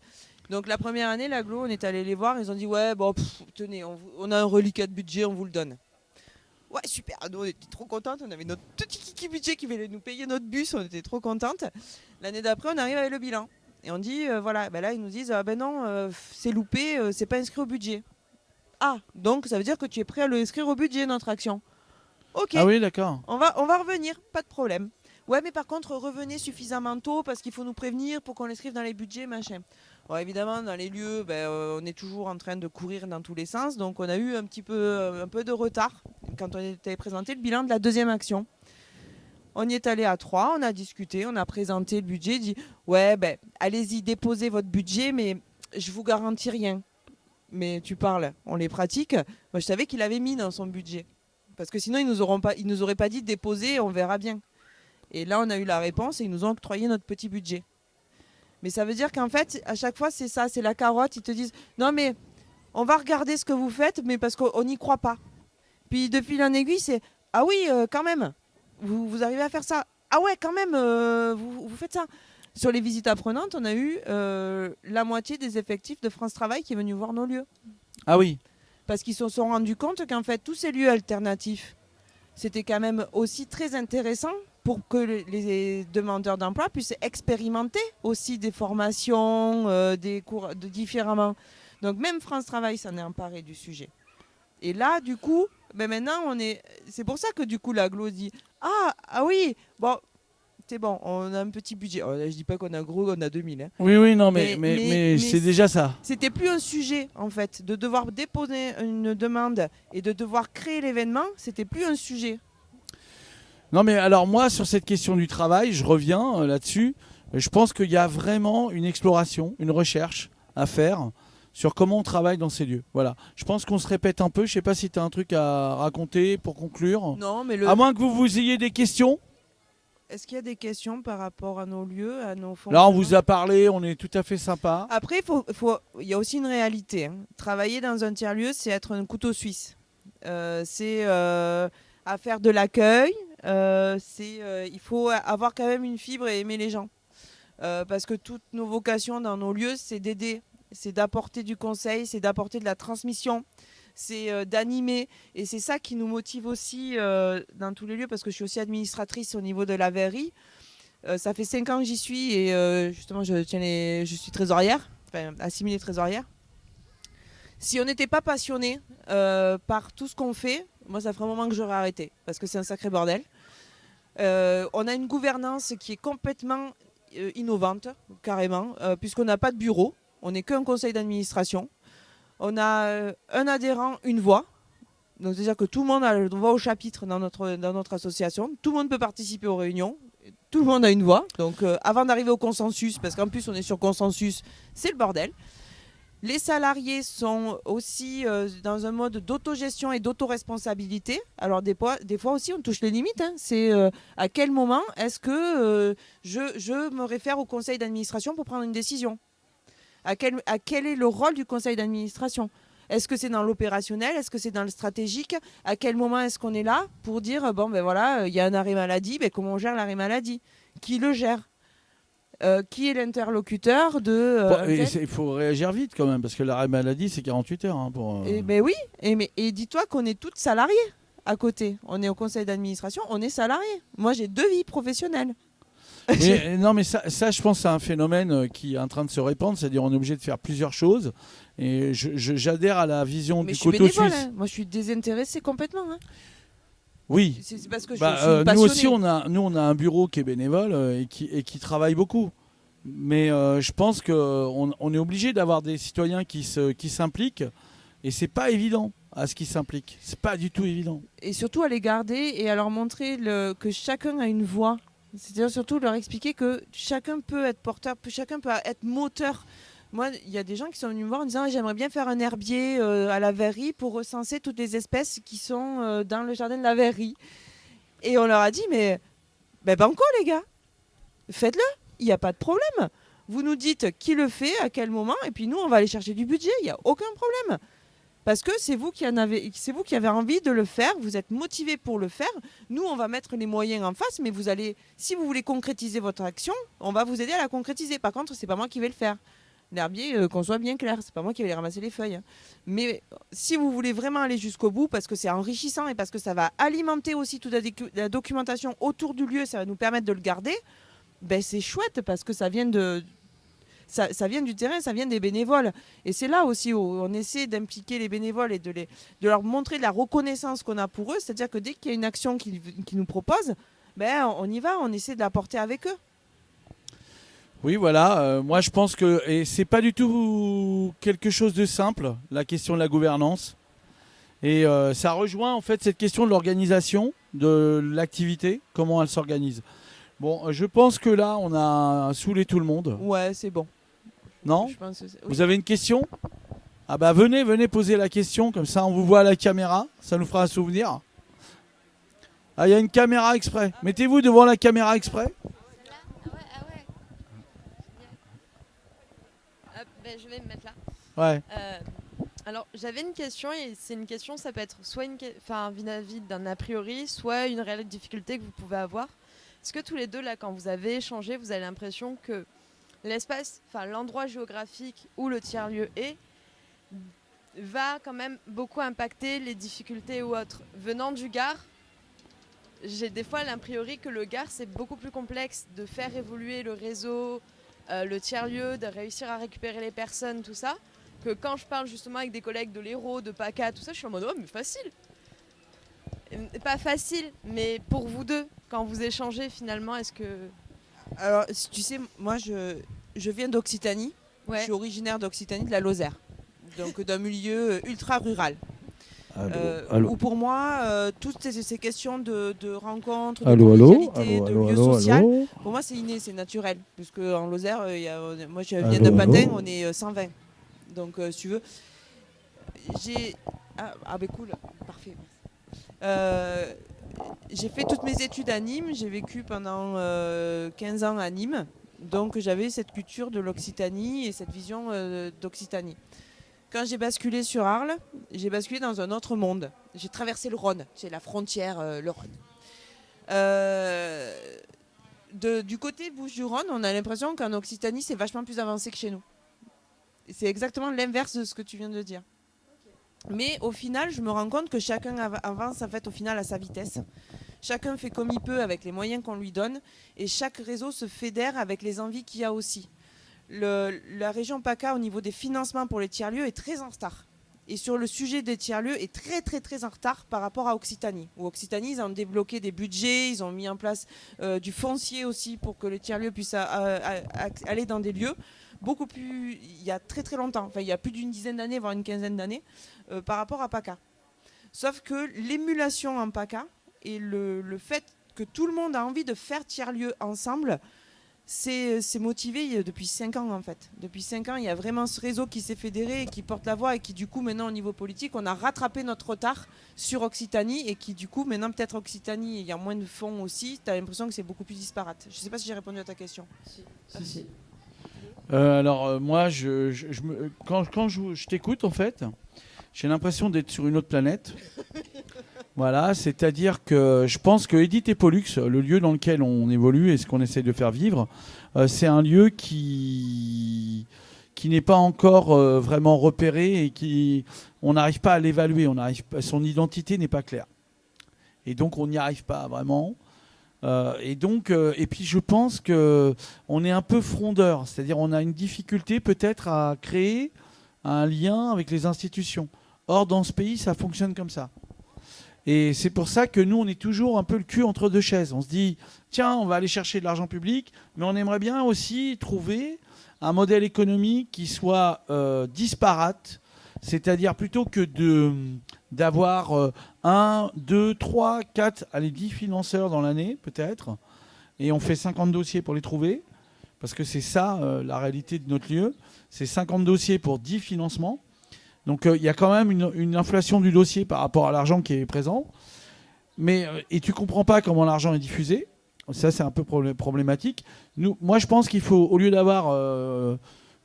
B: Donc la première année, l'agglo, on est allé les voir, ils ont dit ouais, bon, tenez, on a un reliquat de budget, on vous le donne. Ouais, super, nous on était trop contentes, on avait notre petit kiki budget qui voulait nous payer notre bus, on était trop contentes. L'année d'après, on arrive avec le bilan. Et on dit, voilà, ben là ils nous disent, ah ben non, c'est loupé, c'est pas inscrit au budget. Ah, donc ça veut dire que tu es prêt à le inscrire au budget, notre action. Ok,
A: Ah oui, d'accord.
B: on va revenir, pas de problème. Ouais, mais par contre, revenez suffisamment tôt parce qu'il faut nous prévenir pour qu'on l'inscrive dans les budgets, machin. Bon, évidemment, dans les lieux, on est toujours en train de courir dans tous les sens. Donc, on a eu un peu de retard quand on était présenté le bilan de la deuxième action. On y est allé à 3, on a discuté, on a présenté le budget, dit ouais, allez-y, déposez votre budget, mais je vous garantis rien. Mais tu parles, on les pratique. Moi, je savais qu'il avait mis dans son budget. Parce que sinon, ils nous auraient pas dit de déposer, on verra bien. Et là, on a eu la réponse et ils nous ont octroyé notre petit budget. Mais ça veut dire qu'en fait, à chaque fois, c'est ça, c'est la carotte. Ils te disent, non mais on va regarder ce que vous faites, mais parce qu'on n'y croit pas. Puis de fil en aiguille, c'est, ah oui, quand même, vous arrivez à faire ça. Ah ouais, quand même, vous faites ça. Sur les visites apprenantes, on a eu la moitié des effectifs de France Travail qui est venu voir nos lieux.
A: Ah oui.
B: Parce qu'ils se sont rendus compte qu'en fait, tous ces lieux alternatifs, c'était quand même aussi très intéressant pour que les demandeurs d'emploi puissent expérimenter aussi des formations, des cours différemment. Donc même France Travail s'en est emparé du sujet. Et là, du coup, maintenant, c'est pour ça que du coup, l'agglo dit « Ah oui, bon, c'est bon, on a un petit budget. » Je dis pas qu'on a gros, on a 2000. Hein.
A: Oui, non, mais c'est déjà ça.
B: C'était plus un sujet, en fait. De devoir déposer une demande et de devoir créer l'événement, c'était plus un sujet.
A: Non, mais alors moi, sur cette question du travail, je reviens là-dessus. Je pense qu'il y a vraiment une exploration, une recherche à faire sur comment on travaille dans ces lieux. Voilà. Je pense qu'on se répète un peu. Je ne sais pas si tu as un truc à raconter pour conclure.
B: Non, mais
A: à moins que vous ayez des questions.
B: Est-ce qu'il y a des questions par rapport à nos lieux, à nos fonctionnements ?
A: Là, on vous a parlé, on est tout à fait sympa.
B: Après, il y a aussi une réalité. Hein. Travailler dans un tiers-lieu, c'est être un couteau suisse. C'est à faire de l'accueil. Il faut avoir quand même une fibre et aimer les gens. Parce que toutes nos vocations dans nos lieux, c'est d'aider, c'est d'apporter du conseil, c'est d'apporter de la transmission, c'est d'animer. Et c'est ça qui nous motive aussi dans tous les lieux, parce que je suis aussi administratrice au niveau de la verrerie. Ça fait 5 ans que j'y suis et justement, je suis trésorière, enfin assimilée trésorière. Si on n'était pas passionné par tout ce qu'on fait, moi, ça ferait un moment que j'aurais arrêté, parce que c'est un sacré bordel. On a une gouvernance qui est complètement innovante, carrément, puisqu'on n'a pas de bureau, on n'est qu'un conseil d'administration. On a un adhérent, une voix. Donc, c'est-à-dire que tout le monde a le droit au chapitre dans notre association. Tout le monde peut participer aux réunions. Tout le monde a une voix. Donc, avant d'arriver au consensus, parce qu'en plus, on est sur consensus, c'est le bordel. Les salariés sont aussi dans un mode d'autogestion et d'autoresponsabilité. Alors des fois aussi, on touche les limites. Hein. C'est à quel moment est-ce que je me réfère au conseil d'administration pour prendre une décision ? Quel est le rôle du conseil d'administration ? Est-ce que c'est dans l'opérationnel ? Est-ce que c'est dans le stratégique ? À quel moment est-ce qu'on est là pour dire, bon, voilà, il y a un arrêt maladie, comment on gère l'arrêt maladie ? Qui le gère ? Qui est l'interlocuteur de...
A: Il faut réagir vite quand même, parce que l'arrêt maladie, c'est 48 heures. Hein,
B: oui, et dis-toi qu'on est toutes salariées à côté. On est au conseil d'administration, on est salariés. Moi, j'ai 2 vies professionnelles.
A: Non, mais ça, je pense, c'est un phénomène qui est en train de se répandre, c'est-à-dire on est obligé de faire plusieurs choses. Et j'adhère à la vision du couteau suisse.
B: Hein. Moi, je suis désintéressée complètement. Hein.
A: Oui.
B: C'est parce que je suis une passionnée.
A: Nous aussi, on a un bureau qui est bénévole et qui travaille beaucoup. Mais je pense qu'on est obligé d'avoir des citoyens qui s'impliquent. Et c'est pas évident à ce qu'ils s'impliquent. C'est pas du tout évident.
B: Et surtout à les garder et à leur montrer que chacun a une voix. C'est-à-dire surtout leur expliquer que chacun peut être porteur, chacun peut être moteur. Moi, il y a des gens qui sont venus me voir en disant j'aimerais bien faire un herbier à la verrerie pour recenser toutes les espèces qui sont dans le jardin de la verrerie. Et on leur a dit mais banco les gars, faites-le, il n'y a pas de problème. Vous nous dites qui le fait, à quel moment, et puis nous on va aller chercher du budget, il n'y a aucun problème. Parce que c'est vous qui avez envie de le faire, vous êtes motivé pour le faire. Nous, on va mettre les moyens en face, mais si vous voulez concrétiser votre action, on va vous aider à la concrétiser. Par contre, c'est pas moi qui vais le faire. L'herbier, qu'on soit bien clair, c'est pas moi qui vais aller ramasser les feuilles. Mais si vous voulez vraiment aller jusqu'au bout, parce que c'est enrichissant et parce que ça va alimenter aussi toute la documentation autour du lieu, ça va nous permettre de le garder, ben c'est chouette parce que ça vient du terrain, ça vient des bénévoles. Et c'est là aussi où on essaie d'impliquer les bénévoles et de leur montrer la reconnaissance qu'on a pour eux. C'est-à-dire que dès qu'il y a une action qu'ils nous proposent, ben on y va, on essaie de la porter avec eux.
A: Oui, voilà. Moi, je pense que c'est pas du tout quelque chose de simple, la question de la gouvernance. Et ça rejoint en fait cette question de l'organisation de l'activité, comment elle s'organise. Bon, je pense que là, on a saoulé tout le monde.
B: Ouais, c'est bon.
A: Non ?
B: Je pense que
A: Vous avez une question ? Ah bah venez poser la question, comme ça on vous voit à la caméra, ça nous fera un souvenir. Ah, il y a une caméra exprès. Mettez-vous devant la caméra exprès.
C: Je vais me mettre là.
A: Ouais.
C: Alors, j'avais une question, et c'est une question, ça peut être soit vis-à-vis d'un a priori, soit une réelle difficulté que vous pouvez avoir. Est-ce que tous les deux, là, quand vous avez échangé, vous avez l'impression que l'endroit géographique où le tiers-lieu est, va quand même beaucoup impacter les difficultés ou autres. Venant du Gard, j'ai des fois l'a priori que le Gard, c'est beaucoup plus complexe de faire évoluer le réseau, le tiers-lieu, de réussir à récupérer les personnes, tout ça, que quand je parle justement avec des collègues de l'Hérault, de PACA, tout ça, je suis en mode « oh, mais facile !» Pas facile, mais pour vous deux, quand vous échangez finalement, est-ce que...
B: Alors, tu sais, moi, je viens d'Occitanie.
C: Ouais.
B: Je suis originaire d'Occitanie, de la Lozère. Donc, d'un milieu ultra rural. Où pour moi, toutes ces questions de rencontres, de convivialité, de lieux sociaux, pour moi, c'est inné, c'est naturel. Parce qu'en Lozère, moi, je viens de Patin, on est 120. Donc, si tu veux... Ah, ben cool, parfait. J'ai fait toutes mes études à Nîmes, j'ai vécu pendant 15 ans à Nîmes, donc j'avais cette culture de l'Occitanie et cette vision d'Occitanie. Quand j'ai basculé sur Arles, j'ai basculé dans un autre monde. J'ai traversé le Rhône, c'est la frontière, le Rhône. Du côté Bouches-du-Rhône, on a l'impression qu'en Occitanie, c'est vachement plus avancé que chez nous. C'est exactement l'inverse de ce que tu viens de dire. Mais au final, je me rends compte que chacun avance en fait, au final à sa vitesse. Chacun fait comme il peut avec les moyens qu'on lui donne et chaque réseau se fédère avec les envies qu'il y a aussi. La région PACA, au niveau des financements pour les tiers-lieux, est très en retard. Et sur le sujet des tiers-lieux, est très très très en retard par rapport à Occitanie. Où Occitanie, ils ont débloqué des budgets, ils ont mis en place du foncier aussi pour que les tiers-lieux puissent aller dans des lieux beaucoup plus, il y a très très longtemps, enfin il y a plus d'une dizaine d'années, voire une quinzaine d'années, par rapport à PACA. Sauf que l'émulation en PACA et le fait que tout le monde a envie de faire tiers-lieu ensemble, c'est motivé depuis 5 ans en fait. Depuis 5 ans, il y a vraiment ce réseau qui s'est fédéré et qui porte la voix et qui du coup maintenant au niveau politique, on a rattrapé notre retard sur Occitanie et qui du coup maintenant peut-être Occitanie, il y a moins de fonds aussi, tu as l'impression que c'est beaucoup plus disparate. Je ne sais pas si j'ai répondu à ta question.
C: Si.
A: Alors moi, quand je t'écoute en fait, j'ai l'impression d'être sur une autre planète. Voilà, c'est-à-dire que je pense que Edith et Pollux, le lieu dans lequel on évolue et ce qu'on essaie de faire vivre, c'est un lieu qui n'est pas encore vraiment repéré et on n'arrive pas à l'évaluer, son identité n'est pas claire. Et donc on n'y arrive pas vraiment. Et puis je pense qu'on est un peu frondeur, c'est-à-dire on a une difficulté peut-être à créer un lien avec les institutions. Or dans ce pays ça fonctionne comme ça. Et c'est pour ça que nous on est toujours un peu le cul entre deux chaises. On se dit tiens on va aller chercher de l'argent public, mais on aimerait bien aussi trouver un modèle économique qui soit disparate, c'est-à-dire plutôt que d'avoir 1, 2, 3, 4, 10 financeurs dans l'année peut-être, et on fait 50 dossiers pour les trouver, parce que c'est ça la réalité de notre lieu, c'est 50 dossiers pour 10 financements. Donc il y a quand même une inflation du dossier par rapport à l'argent qui est présent, et tu ne comprends pas comment l'argent est diffusé, ça c'est un peu problématique. Moi je pense qu'il faut, au lieu d'avoir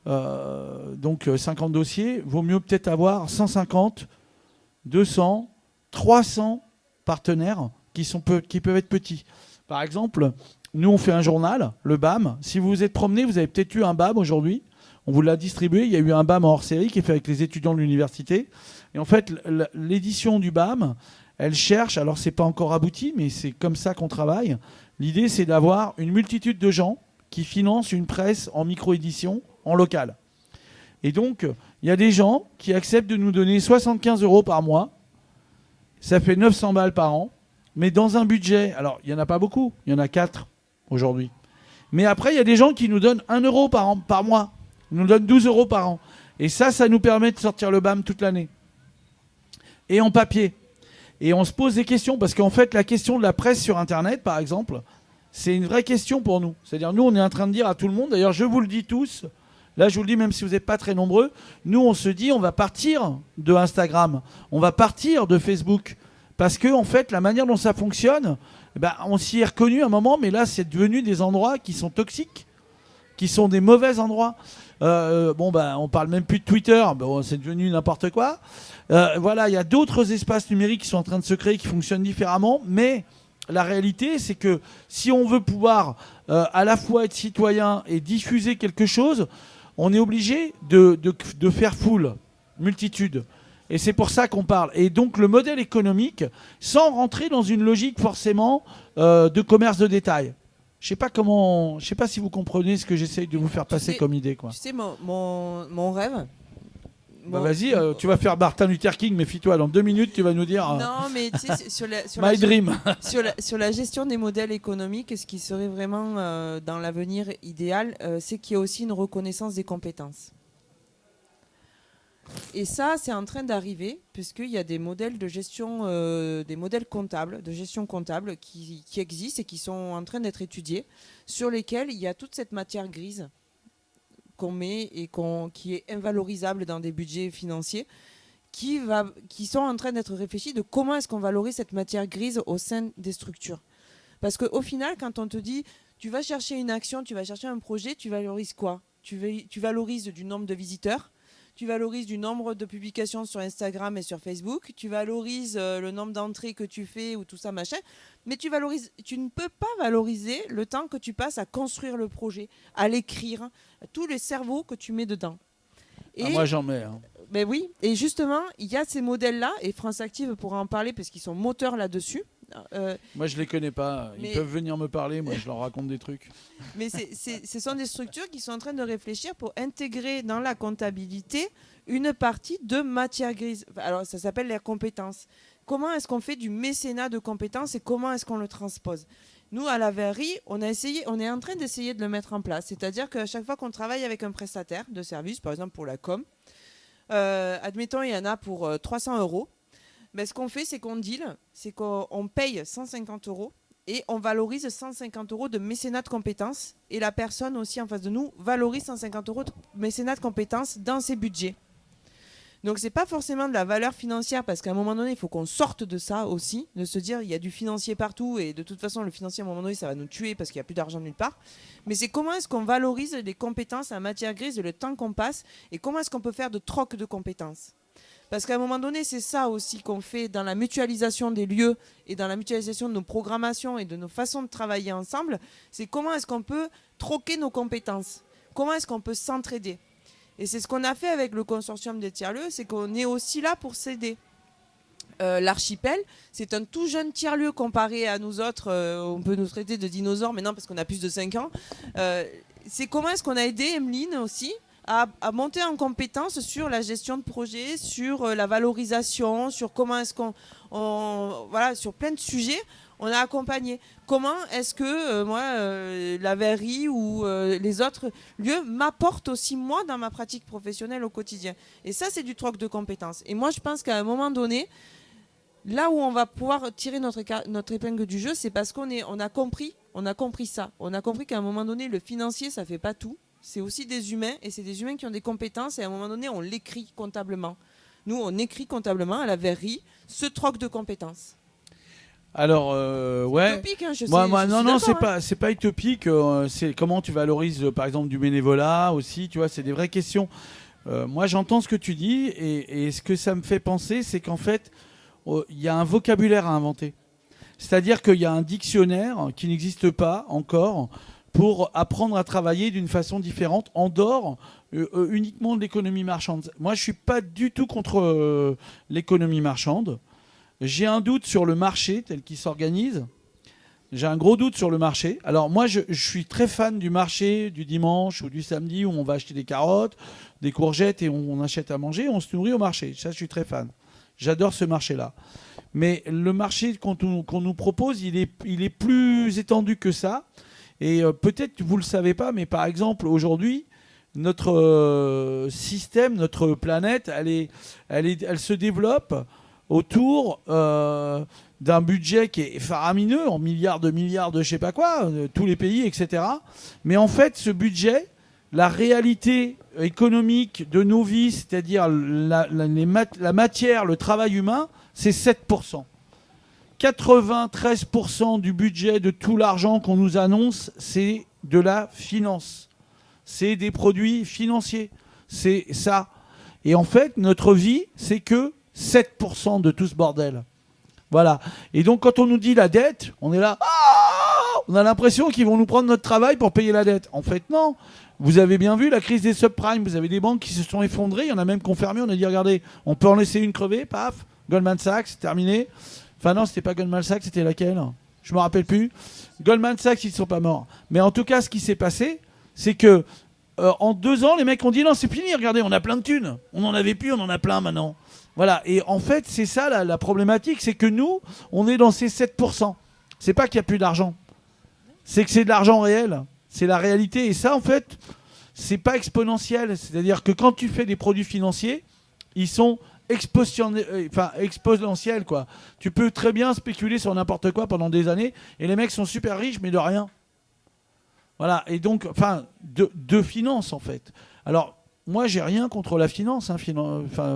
A: donc 50 dossiers, vaut mieux peut-être avoir 150, 200, 300 partenaires qui peuvent être petits. Par exemple, nous on fait un journal, le BAM. Si vous vous êtes promené, vous avez peut-être eu un BAM aujourd'hui. On vous l'a distribué. Il y a eu un BAM en hors-série qui est fait avec les étudiants de l'université. Et en fait, l'édition du BAM, elle cherche, alors c'est pas encore abouti, mais c'est comme ça qu'on travaille. L'idée, c'est d'avoir une multitude de gens qui financent une presse en micro-édition, en local. Et donc, il y a des gens qui acceptent de nous donner 75 € par mois. Ça fait 900 balles par an. Mais dans un budget, alors il n'y en a pas beaucoup, il y en a 4 aujourd'hui. Mais après, il y a des gens qui nous donnent 1 € par mois. Ils nous donnent 12 € par an. Et ça nous permet de sortir le BAM toute l'année. Et en papier. Et on se pose des questions, parce qu'en fait, la question de la presse sur Internet, par exemple, c'est une vraie question pour nous. C'est-à-dire, nous, on est en train de dire à tout le monde, d'ailleurs, je vous le dis tous, là, je vous le dis même si vous n'êtes pas très nombreux, nous, on se dit, on va partir de Instagram, on va partir de Facebook, parce que, en fait, la manière dont ça fonctionne, on s'y est reconnu à un moment, mais là, c'est devenu des endroits qui sont toxiques, qui sont des mauvais endroits. On parle même plus de Twitter, c'est devenu n'importe quoi. Voilà, il y a d'autres espaces numériques qui sont en train de se créer, qui fonctionnent différemment, mais la réalité, c'est que si on veut pouvoir à la fois être citoyen et diffuser quelque chose, on est obligé de faire foule, multitude. Et c'est pour ça qu'on parle. Et donc le modèle économique, sans rentrer dans une logique forcément de commerce de détail. Je sais pas si vous comprenez ce que j'essaye de vous faire passer comme idée, quoi.
B: Tu sais, mon rêve.
A: Vas-y, tu vas faire Martin Luther King, méfie-toi, dans 2 minutes, tu vas nous dire.
B: Non, mais tu sais,
A: My dream.
B: sur la gestion des modèles économiques, ce qui serait vraiment dans l'avenir idéal, c'est qu'il y ait aussi une reconnaissance des compétences. Et ça, c'est en train d'arriver, puisqu'il y a des modèles de gestion, des modèles comptables, de gestion comptable qui existent et qui sont en train d'être étudiés, sur lesquels il y a toute cette matière grise qu'on met et qui est invalorisable dans des budgets financiers, qui sont en train d'être réfléchis de comment est-ce qu'on valorise cette matière grise au sein des structures. Parce qu'au final, quand on te dit, tu vas chercher une action, tu vas chercher un projet, tu valorises quoi ? Tu valorises du nombre de visiteurs, tu valorises du nombre de publications sur Instagram et sur Facebook, tu valorises le nombre d'entrées que tu fais ou tout ça, machin, mais tu ne peux pas valoriser le temps que tu passes à construire le projet, à l'écrire, tous les cerveaux que tu mets dedans. Et,
A: moi, j'en mets. Hein.
B: Ben oui, et justement, il y a ces modèles-là, et France Active pourra en parler parce qu'ils sont moteurs là-dessus.
A: Moi, je les connais pas. Ils peuvent venir me parler. Moi, je leur raconte des trucs.
B: Mais ce sont des structures qui sont en train de réfléchir pour intégrer dans la comptabilité une partie de matière grise. Alors, ça s'appelle les compétences. Comment est-ce qu'on fait du mécénat de compétences et comment est-ce qu'on le transpose ? Nous, à la verrerie, on est en train d'essayer de le mettre en place. C'est-à-dire qu'à chaque fois qu'on travaille avec un prestataire de service, par exemple pour la com, admettons, il y en a pour 300 €. Ben, ce qu'on fait, c'est qu'on deal, c'est qu'on paye 150 € et on valorise 150 € de mécénat de compétences. Et la personne aussi en face de nous valorise 150 € de mécénat de compétences dans ses budgets. Donc, ce n'est pas forcément de la valeur financière parce qu'à un moment donné, il faut qu'on sorte de ça aussi, de se dire il y a du financier partout et de toute façon, le financier, à un moment donné, ça va nous tuer parce qu'il n'y a plus d'argent nulle part. Mais c'est comment est-ce qu'on valorise les compétences en matière grise et le temps qu'on passe et comment est-ce qu'on peut faire de troc de compétences. Parce qu'à un moment donné, c'est ça aussi qu'on fait dans la mutualisation des lieux et dans la mutualisation de nos programmations et de nos façons de travailler ensemble. C'est comment est-ce qu'on peut troquer nos compétences ? Comment est-ce qu'on peut s'entraider ? Et c'est ce qu'on a fait avec le consortium des tiers-lieux, c'est qu'on est aussi là pour s'aider. L'archipel, c'est un tout jeune tiers-lieu comparé à nous autres. On peut nous traiter de dinosaures maintenant parce qu'on a plus de 5 ans. C'est comment est-ce qu'on a aidé Emeline aussi à monter en compétence sur la gestion de projet, sur la valorisation, sur comment est-ce voilà, sur plein de sujets, on a accompagné. Comment est-ce que la verrerie ou les autres lieux m'apportent aussi moi dans ma pratique professionnelle au quotidien. Et ça, c'est du troc de compétences. Et moi, je pense qu'à un moment donné, là où on va pouvoir tirer notre épingle du jeu, c'est parce qu'on a compris ça. On a compris qu'à un moment donné, le financier, ça fait pas tout. C'est aussi des humains, et c'est des humains qui ont des compétences, et à un moment donné, on l'écrit comptablement. Nous, on écrit comptablement à la verrerie ce troc de compétences.
A: Alors, ouais.
B: Utopique, hein, je sais.
A: Moi,
B: je suis
A: non,
B: d'accord, hein.
A: c'est pas utopique. C'est comment tu valorises, par exemple, du bénévolat aussi. Tu vois, c'est des vraies questions. Moi, j'entends ce que tu dis et ce que ça me fait penser, c'est qu'en fait, il y a un vocabulaire à inventer. C'est-à-dire qu'il y a un dictionnaire qui n'existe pas encore pour apprendre à travailler d'une façon différente en dehors uniquement de l'économie marchande. Moi, je suis pas du tout contre l'économie marchande. J'ai un doute sur le marché tel qu'il s'organise. J'ai un gros doute sur le marché. Alors moi, je suis très fan du marché du dimanche ou du samedi où on va acheter des carottes, des courgettes et on achète à manger. On se nourrit au marché. Ça, je suis très fan. J'adore ce marché-là. Mais le marché qu'on nous propose, il est plus étendu que ça. Et peut-être que vous ne le savez pas, mais par exemple, aujourd'hui, notre système, notre planète, elle se développe autour d'un budget qui est faramineux, en milliards de je sais pas quoi, tous les pays, etc. Mais en fait, ce budget, la réalité économique de nos vies, c'est-à-dire la matière, le travail humain, c'est 7%. 93% du budget de tout l'argent qu'on nous annonce, c'est de la finance. C'est des produits financiers. C'est ça. Et en fait, notre vie, c'est que 7% de tout ce bordel. Voilà. Et donc, quand on nous dit la dette, on est là. On a l'impression qu'ils vont nous prendre notre travail pour payer la dette. En fait, non. Vous avez bien vu la crise des subprimes. Vous avez des banques qui se sont effondrées. Il y en a même qui ont fermé. On a dit, regardez, on peut en laisser une crever. Paf. Goldman Sachs, c'est terminé. Enfin, non, c'était pas Goldman Sachs, c'était laquelle? Je me rappelle plus. Goldman Sachs, ils ne sont pas morts. Mais en tout cas, ce qui s'est passé, c'est que en 2 ans, les mecs ont dit non, c'est fini. Regardez, on a plein de thunes. On n'en avait plus, on en a plein maintenant. Voilà. Et en fait, c'est ça la problématique, c'est que nous, on est dans ces 7%. C'est pas qu'il n'y a plus d'argent. C'est que c'est de l'argent réel. C'est la réalité. Et ça, en fait, c'est pas exponentiel. C'est-à-dire que quand tu fais des produits financiers, ils sont exponentiels, quoi. Tu peux très bien spéculer sur n'importe quoi pendant des années et les mecs sont super riches, mais de rien. Voilà. Et donc, enfin, de finance, en fait. Alors, moi, j'ai rien contre la finance. Hein.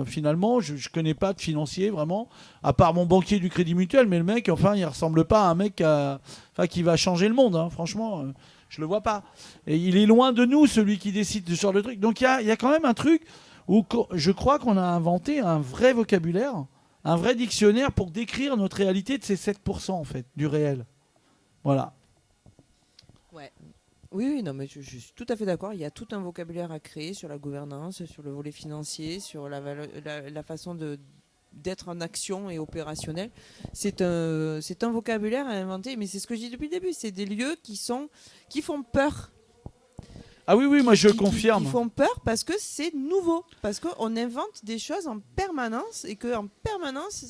A: Finalement, je connais pas de financier vraiment, à part mon banquier du Crédit Mutuel, mais le mec, enfin, il ressemble pas à un mec qui va changer le monde. Hein. Franchement, je le vois pas. Et il est loin de nous, celui qui décide de ce genre de truc. Donc, il y a quand même un truc où je crois qu'on a inventé un vrai vocabulaire, un vrai dictionnaire pour décrire notre réalité de ces 7%, en fait, du réel. Voilà.
B: Ouais. Oui, non, mais je suis tout à fait d'accord. Il y a tout un vocabulaire à créer sur la gouvernance, sur le volet financier, sur la façon d'être en action et opérationnel. C'est un vocabulaire à inventer, mais c'est ce que je dis depuis le début. C'est des lieux qui font peur.
A: Ah oui, moi je
B: qui
A: confirme.
B: Qui font peur parce que c'est nouveau, parce qu'on invente des choses en permanence et qu'en permanence,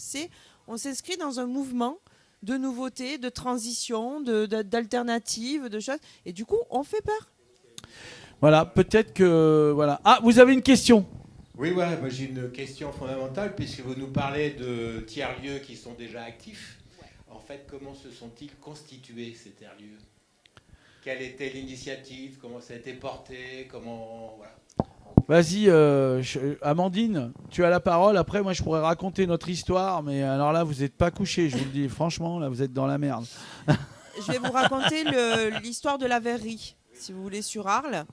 B: on s'inscrit dans un mouvement de nouveautés, de transition, d'alternatives, de choses. Et du coup, on fait peur.
A: Voilà, peut-être que... Voilà. Ah, vous avez une question?
D: Oui, voilà, moi j'ai une question fondamentale, puisque vous nous parlez de tiers-lieux qui sont déjà actifs. En fait, comment se sont-ils constitués, ces tiers-lieux? Quelle était l'initiative? Comment ça a été porté? Comment... Voilà.
A: Vas-y, Amandine, tu as la parole. Après, moi, je pourrais raconter notre histoire, mais alors là, vous n'êtes pas couchés, je vous le dis. Franchement, là, vous êtes dans la merde.
B: Je vais vous raconter l'histoire de la verrerie, si vous voulez, sur Arles.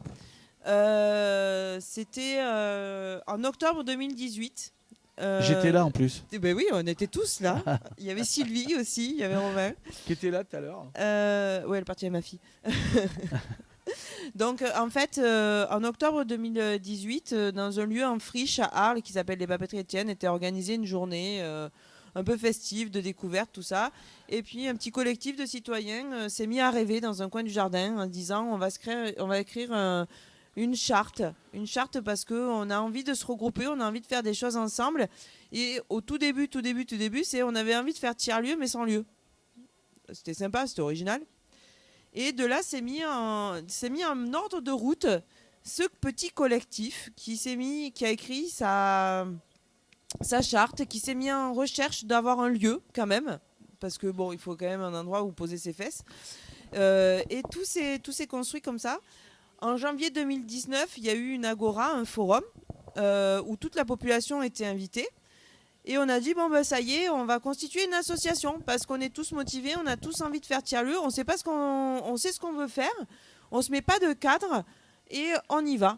B: C'était en octobre 2018.
A: J'étais là, en plus.
B: Ben oui, on était tous là. Il y avait Sylvie aussi, il y avait Romain.
A: Qui était là tout à l'heure.
B: Ouais, elle est partie avec ma fille. Donc, en fait, en octobre 2018, dans un lieu en friche à Arles qui s'appelle les Papeteries Étienne, était organisée une journée un peu festive, de découverte, tout ça. Et puis, un petit collectif de citoyens s'est mis à rêver dans un coin du jardin en disant on va écrire une charte parce qu'on a envie de se regrouper, on a envie de faire des choses ensemble. Et au tout début, on avait envie de faire tiers-lieu, mais sans lieu. C'était sympa, c'était original. Et de là, s'est mis en ordre de route ce petit collectif qui a écrit sa charte, qui s'est mis en recherche d'avoir un lieu quand même, parce que bon, il faut quand même un endroit où poser ses fesses. Et tout s'est construit comme ça. En janvier 2019, il y a eu une agora, un forum, où toute la population était invitée. Et on a dit, bon, bah, ça y est, on va constituer une association parce qu'on est tous motivés, on a tous envie de faire tiers-lieu, on sait ce qu'on veut faire, on se met pas de cadre et on y va.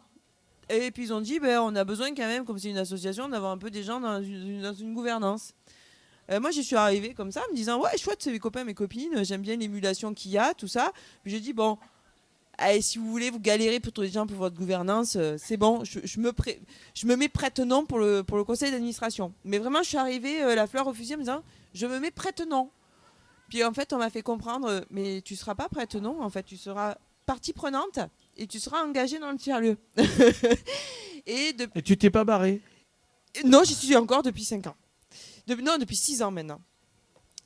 B: Et puis ils ont dit, ben, on a besoin quand même, comme c'est une association, d'avoir un peu des gens dans une gouvernance. Moi, j'y suis arrivée comme ça, en me disant, ouais, chouette, c'est mes copains, mes copines, j'aime bien l'émulation qu'il y a, tout ça. Puis j'ai dit, bon, allez, si vous voulez vous galérer pour trouver des gens pour votre gouvernance, c'est bon, je me mets prête-nom pour le conseil d'administration. Mais vraiment, je suis arrivée la fleur au fusil en me disant, je me mets prête-nom. Puis en fait, on m'a fait comprendre, mais tu ne seras pas prête-nom, en fait, tu seras partie prenante et tu seras engagée dans le tiers-lieu. Et
A: tu t'es pas barré?
B: Non, j'y suis encore depuis 5 ans. Non, depuis 6 ans maintenant.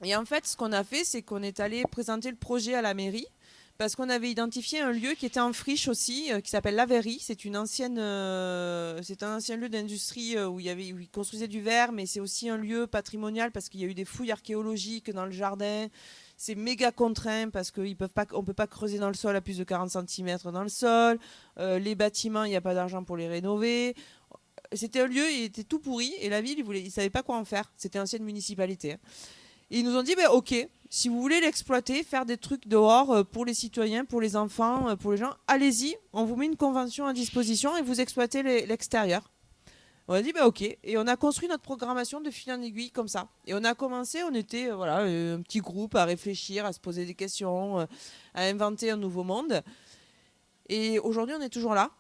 B: Et en fait, ce qu'on a fait, c'est qu'on est allé présenter le projet à la mairie parce qu'on avait identifié un lieu qui était en friche aussi, qui s'appelle La Verrie. C'est un ancien lieu d'industrie où ils construisaient du verre, mais c'est aussi un lieu patrimonial parce qu'il y a eu des fouilles archéologiques dans le jardin. C'est méga contraint parce qu'on ne peut pas creuser dans le sol à plus de 40 cm dans le sol. Les bâtiments, il n'y a pas d'argent pour les rénover. C'était un lieu, il était tout pourri et la ville, ils ne savaient pas quoi en faire. C'était l'ancienne municipalité. Et ils nous ont dit, ok, si vous voulez l'exploiter, faire des trucs dehors pour les citoyens, pour les enfants, pour les gens, allez-y, on vous met une convention à disposition et vous exploitez l'extérieur. On a dit, ok, et on a construit notre programmation de fil en aiguille comme ça. Et on a commencé, on était un petit groupe à réfléchir, à se poser des questions, à inventer un nouveau monde. Et aujourd'hui, on est toujours là.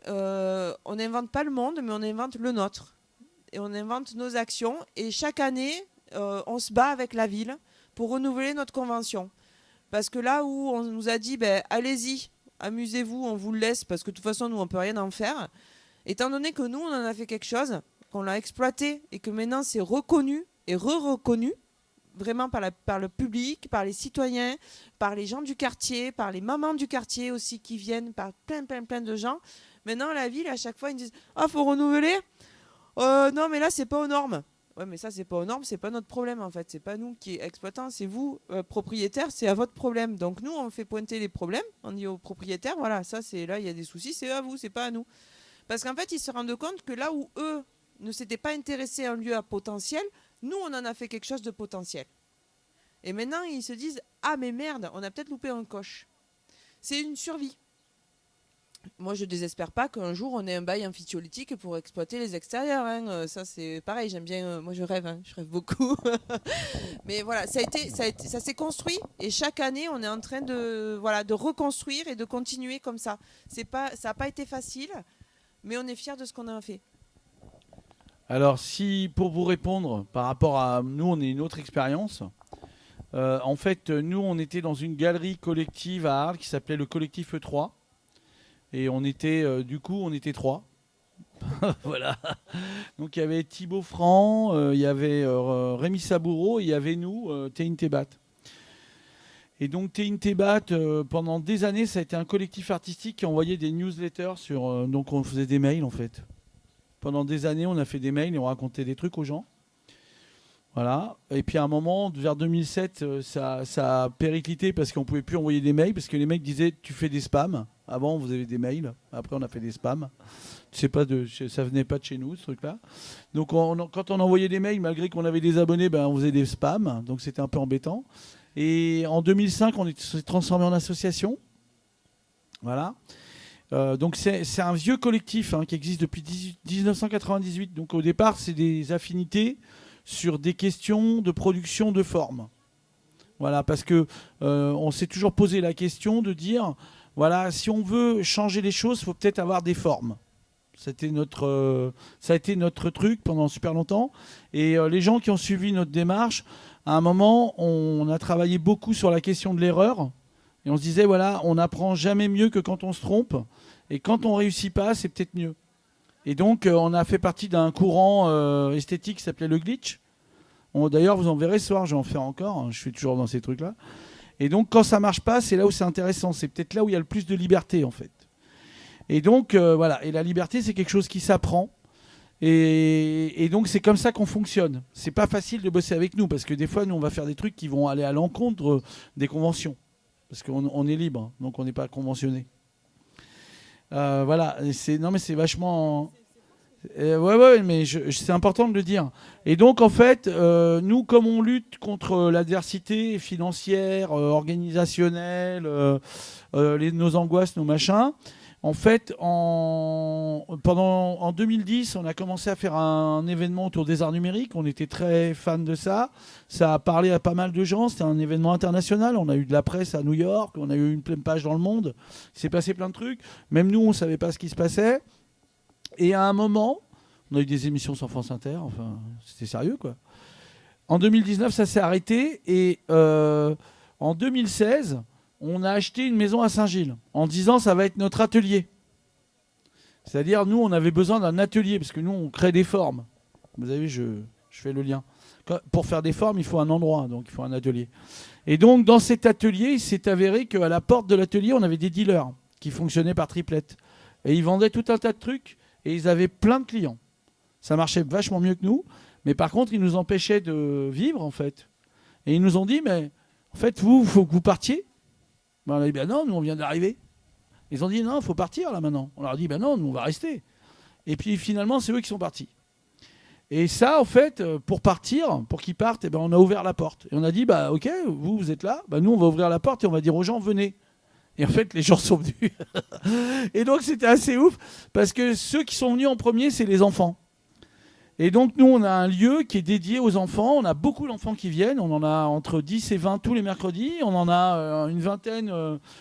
B: On n'invente pas le monde, mais on invente le nôtre. Et on invente nos actions. Et chaque année, on se bat avec la ville pour renouveler notre convention. Parce que là où on nous a dit, allez-y, amusez-vous, on vous le laisse, parce que de toute façon, nous, on ne peut rien en faire. Étant donné que nous, on en a fait quelque chose, qu'on l'a exploité, et que maintenant, c'est reconnu et re-reconnu, vraiment par le public, par les citoyens, par les gens du quartier, par les mamans du quartier aussi qui viennent, par plein de gens. Maintenant, la ville, à chaque fois, ils disent « Ah, faut renouveler non, mais là, c'est pas aux normes. » Ouais, mais ça, c'est pas aux normes, c'est pas notre problème, en fait. C'est pas nous qui exploitants, c'est vous, propriétaires, c'est à votre problème. Donc, nous, on fait pointer les problèmes, on dit aux propriétaires, voilà, ça, c'est là, il y a des soucis, c'est à vous, c'est pas à nous. Parce qu'en fait, ils se rendent compte que là où eux ne s'étaient pas intéressés à un lieu à potentiel, nous, on en a fait quelque chose de potentiel. Et maintenant, ils se disent « Ah, mais merde, on a peut-être loupé un coche. » C'est une survie. Moi, je ne désespère pas qu'un jour, on ait un bail amphithéolytique pour exploiter les extérieurs. Hein. Ça, c'est pareil, j'aime bien. Moi, je rêve beaucoup. Mais voilà, ça s'est construit. Et chaque année, on est en train de reconstruire et de continuer comme ça. Ça n'a pas été facile, mais on est fiers de ce qu'on a fait.
A: Alors, pour vous répondre, par rapport à nous, on est une autre expérience. En fait, nous, on était dans une galerie collective à Arles qui s'appelait le collectif E3. Et on était, on était 3. Voilà. Donc il y avait Thibaut Franc, il y avait Rémi Saboureau, et il y avait nous, Tein Tebat. Et donc Tein Tebat, pendant des années, ça a été un collectif artistique qui envoyait des newsletters sur... donc on faisait des mails en fait. Pendant des années, on a fait des mails et on racontait des trucs aux gens. Voilà. Et puis à un moment, vers 2007, ça a périclité parce qu'on ne pouvait plus envoyer des mails, parce que les mecs disaient « tu fais des spams ». Avant, vous avez des mails. Après, on a fait des spams. Ça venait pas de chez nous, ce truc-là. Donc, quand on envoyait des mails, malgré qu'on avait des abonnés, on faisait des spams. Donc, c'était un peu embêtant. Et en 2005, on s'est transformé en association. Voilà. Donc, c'est un vieux collectif qui existe depuis 1998. Donc, au départ, c'est des affinités sur des questions de production de forme. Voilà, parce que on s'est toujours posé la question de dire... Voilà, si on veut changer les choses, il faut peut-être avoir des formes. Ça a été notre truc pendant super longtemps. Et les gens qui ont suivi notre démarche, à un moment, on a travaillé beaucoup sur la question de l'erreur. Et on se disait, voilà, on n'apprend jamais mieux que quand on se trompe. Et quand on ne réussit pas, c'est peut-être mieux. Et donc, on a fait partie d'un courant esthétique qui s'appelait le glitch. D'ailleurs, vous en verrez ce soir, je vais en faire encore. Je suis toujours dans ces trucs-là. Et donc, quand ça marche pas, c'est là où c'est intéressant. C'est peut-être là où il y a le plus de liberté, en fait. Et donc, voilà. Et la liberté, c'est quelque chose qui s'apprend. Et donc, c'est comme ça qu'on fonctionne. C'est pas facile de bosser avec nous, parce que des fois, nous, on va faire des trucs qui vont aller à l'encontre des conventions. Parce qu'on est libre, donc on n'est pas conventionné. Voilà. Non, mais c'est vachement... Ouais, mais c'est important de le dire. Et donc, en fait, nous, comme on lutte contre l'adversité financière, organisationnelle, nos angoisses, nos machins, en fait, en 2010, on a commencé à faire un événement autour des arts numériques. On était très fans de ça. Ça a parlé à pas mal de gens. C'était un événement international. On a eu de la presse à New York. On a eu une pleine page dans le monde. Il s'est passé plein de trucs. Même nous, on ne savait pas ce qui se passait. Et à un moment, on a eu des émissions sur France Inter. Enfin, c'était sérieux, quoi. En 2019, ça s'est arrêté. Et en 2016... on a acheté une maison à Saint-Gilles en disant ça va être notre atelier. C'est-à-dire, nous, on avait besoin d'un atelier parce que nous, on crée des formes. Vous avez vu, je fais le lien. Pour faire des formes, il faut un endroit, donc il faut un atelier. Et donc, dans cet atelier, il s'est avéré qu'à la porte de l'atelier, on avait des dealers qui fonctionnaient par triplette. Et ils vendaient tout un tas de trucs et ils avaient plein de clients. Ça marchait vachement mieux que nous, mais par contre, ils nous empêchaient de vivre, en fait. Et ils nous ont dit, mais en fait, il faut que vous partiez. Ben, on a dit, ben non, nous on vient d'arriver. Ils ont dit, non, il faut partir là maintenant. On leur a dit, ben non, nous on va rester. Et puis finalement, c'est eux qui sont partis. Et ça, en fait, pour partir, pour qu'ils partent, eh ben, on a ouvert la porte. Et on a dit, bah ok, vous êtes là, ben, nous on va ouvrir la porte et on va dire aux gens, venez. Et en fait, les gens sont venus. Et donc c'était assez ouf, parce que ceux qui sont venus en premier, c'est les enfants. Et donc, nous, on a un lieu qui est dédié aux enfants. On a beaucoup d'enfants qui viennent. On en a entre 10 et 20 tous les mercredis. On en a une vingtaine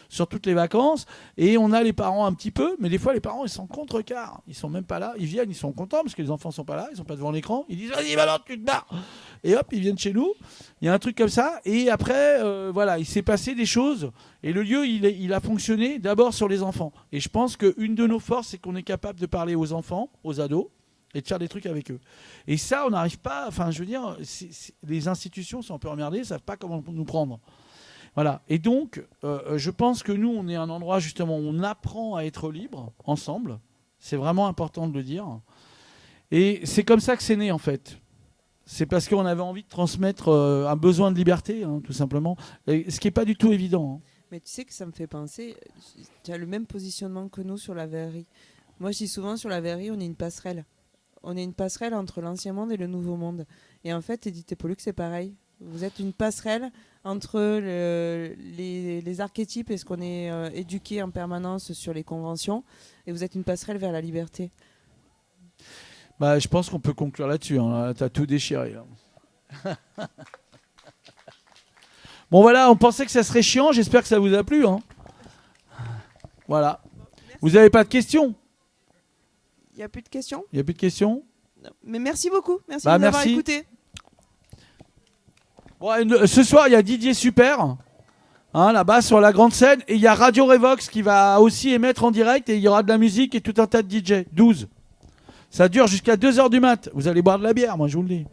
A: sur toutes les vacances. Et on a les parents un petit peu. Mais des fois, les parents, ils sont contre-quart. Ils sont même pas là. Ils viennent, ils sont contents parce que les enfants sont pas là. Ils sont pas devant l'écran. Ils disent, vas-y, maintenant, tu te barres. Et hop, ils viennent chez nous. Il y a un truc comme ça. Et après, voilà, il s'est passé des choses. Et le lieu, il a fonctionné d'abord sur les enfants. Et je pense qu'une de nos forces, c'est qu'on est capable de parler aux enfants, aux ados, et de faire des trucs avec eux. Et ça, on n'arrive pas... Enfin, je veux dire, les institutions sont un peu emmerdées, ne savent pas comment nous prendre. Voilà. Et donc, je pense que nous, on est un endroit, justement, où on apprend à être libre, ensemble. C'est vraiment important de le dire. Et c'est comme ça que c'est né, en fait. C'est parce qu'on avait envie de transmettre un besoin de liberté, hein, tout simplement. Et ce qui n'est pas du tout évident. Hein.
B: Mais tu sais que ça me fait penser... Tu as le même positionnement que nous sur la verrerie. Moi, je dis souvent, sur la verrerie, on est une passerelle. On est une passerelle entre l'ancien monde et le nouveau monde. Et en fait, Édité Pollux, c'est pareil. Vous êtes une passerelle entre les archétypes et ce qu'on est éduqué en permanence sur les conventions. Et vous êtes une passerelle vers la liberté.
A: Bah, je pense qu'on peut conclure là-dessus. Hein. Tu as tout déchiré. Hein. Bon, voilà, on pensait que ça serait chiant. J'espère que ça vous a plu. Hein. Voilà. Vous n'avez pas de questions ?
B: Il n'y a plus de questions ?
A: Il n'y a plus de questions ?
B: Non. Mais merci beaucoup. Merci de nous avoir écoutés.
A: Bon, ce soir, il y a Didier Super, hein, là-bas sur la grande scène. Et il y a Radio Revox qui va aussi émettre en direct. Et il y aura de la musique et tout un tas de DJ. 12. Ça dure jusqu'à 2h du mat. Vous allez boire de la bière, moi, je vous le dis.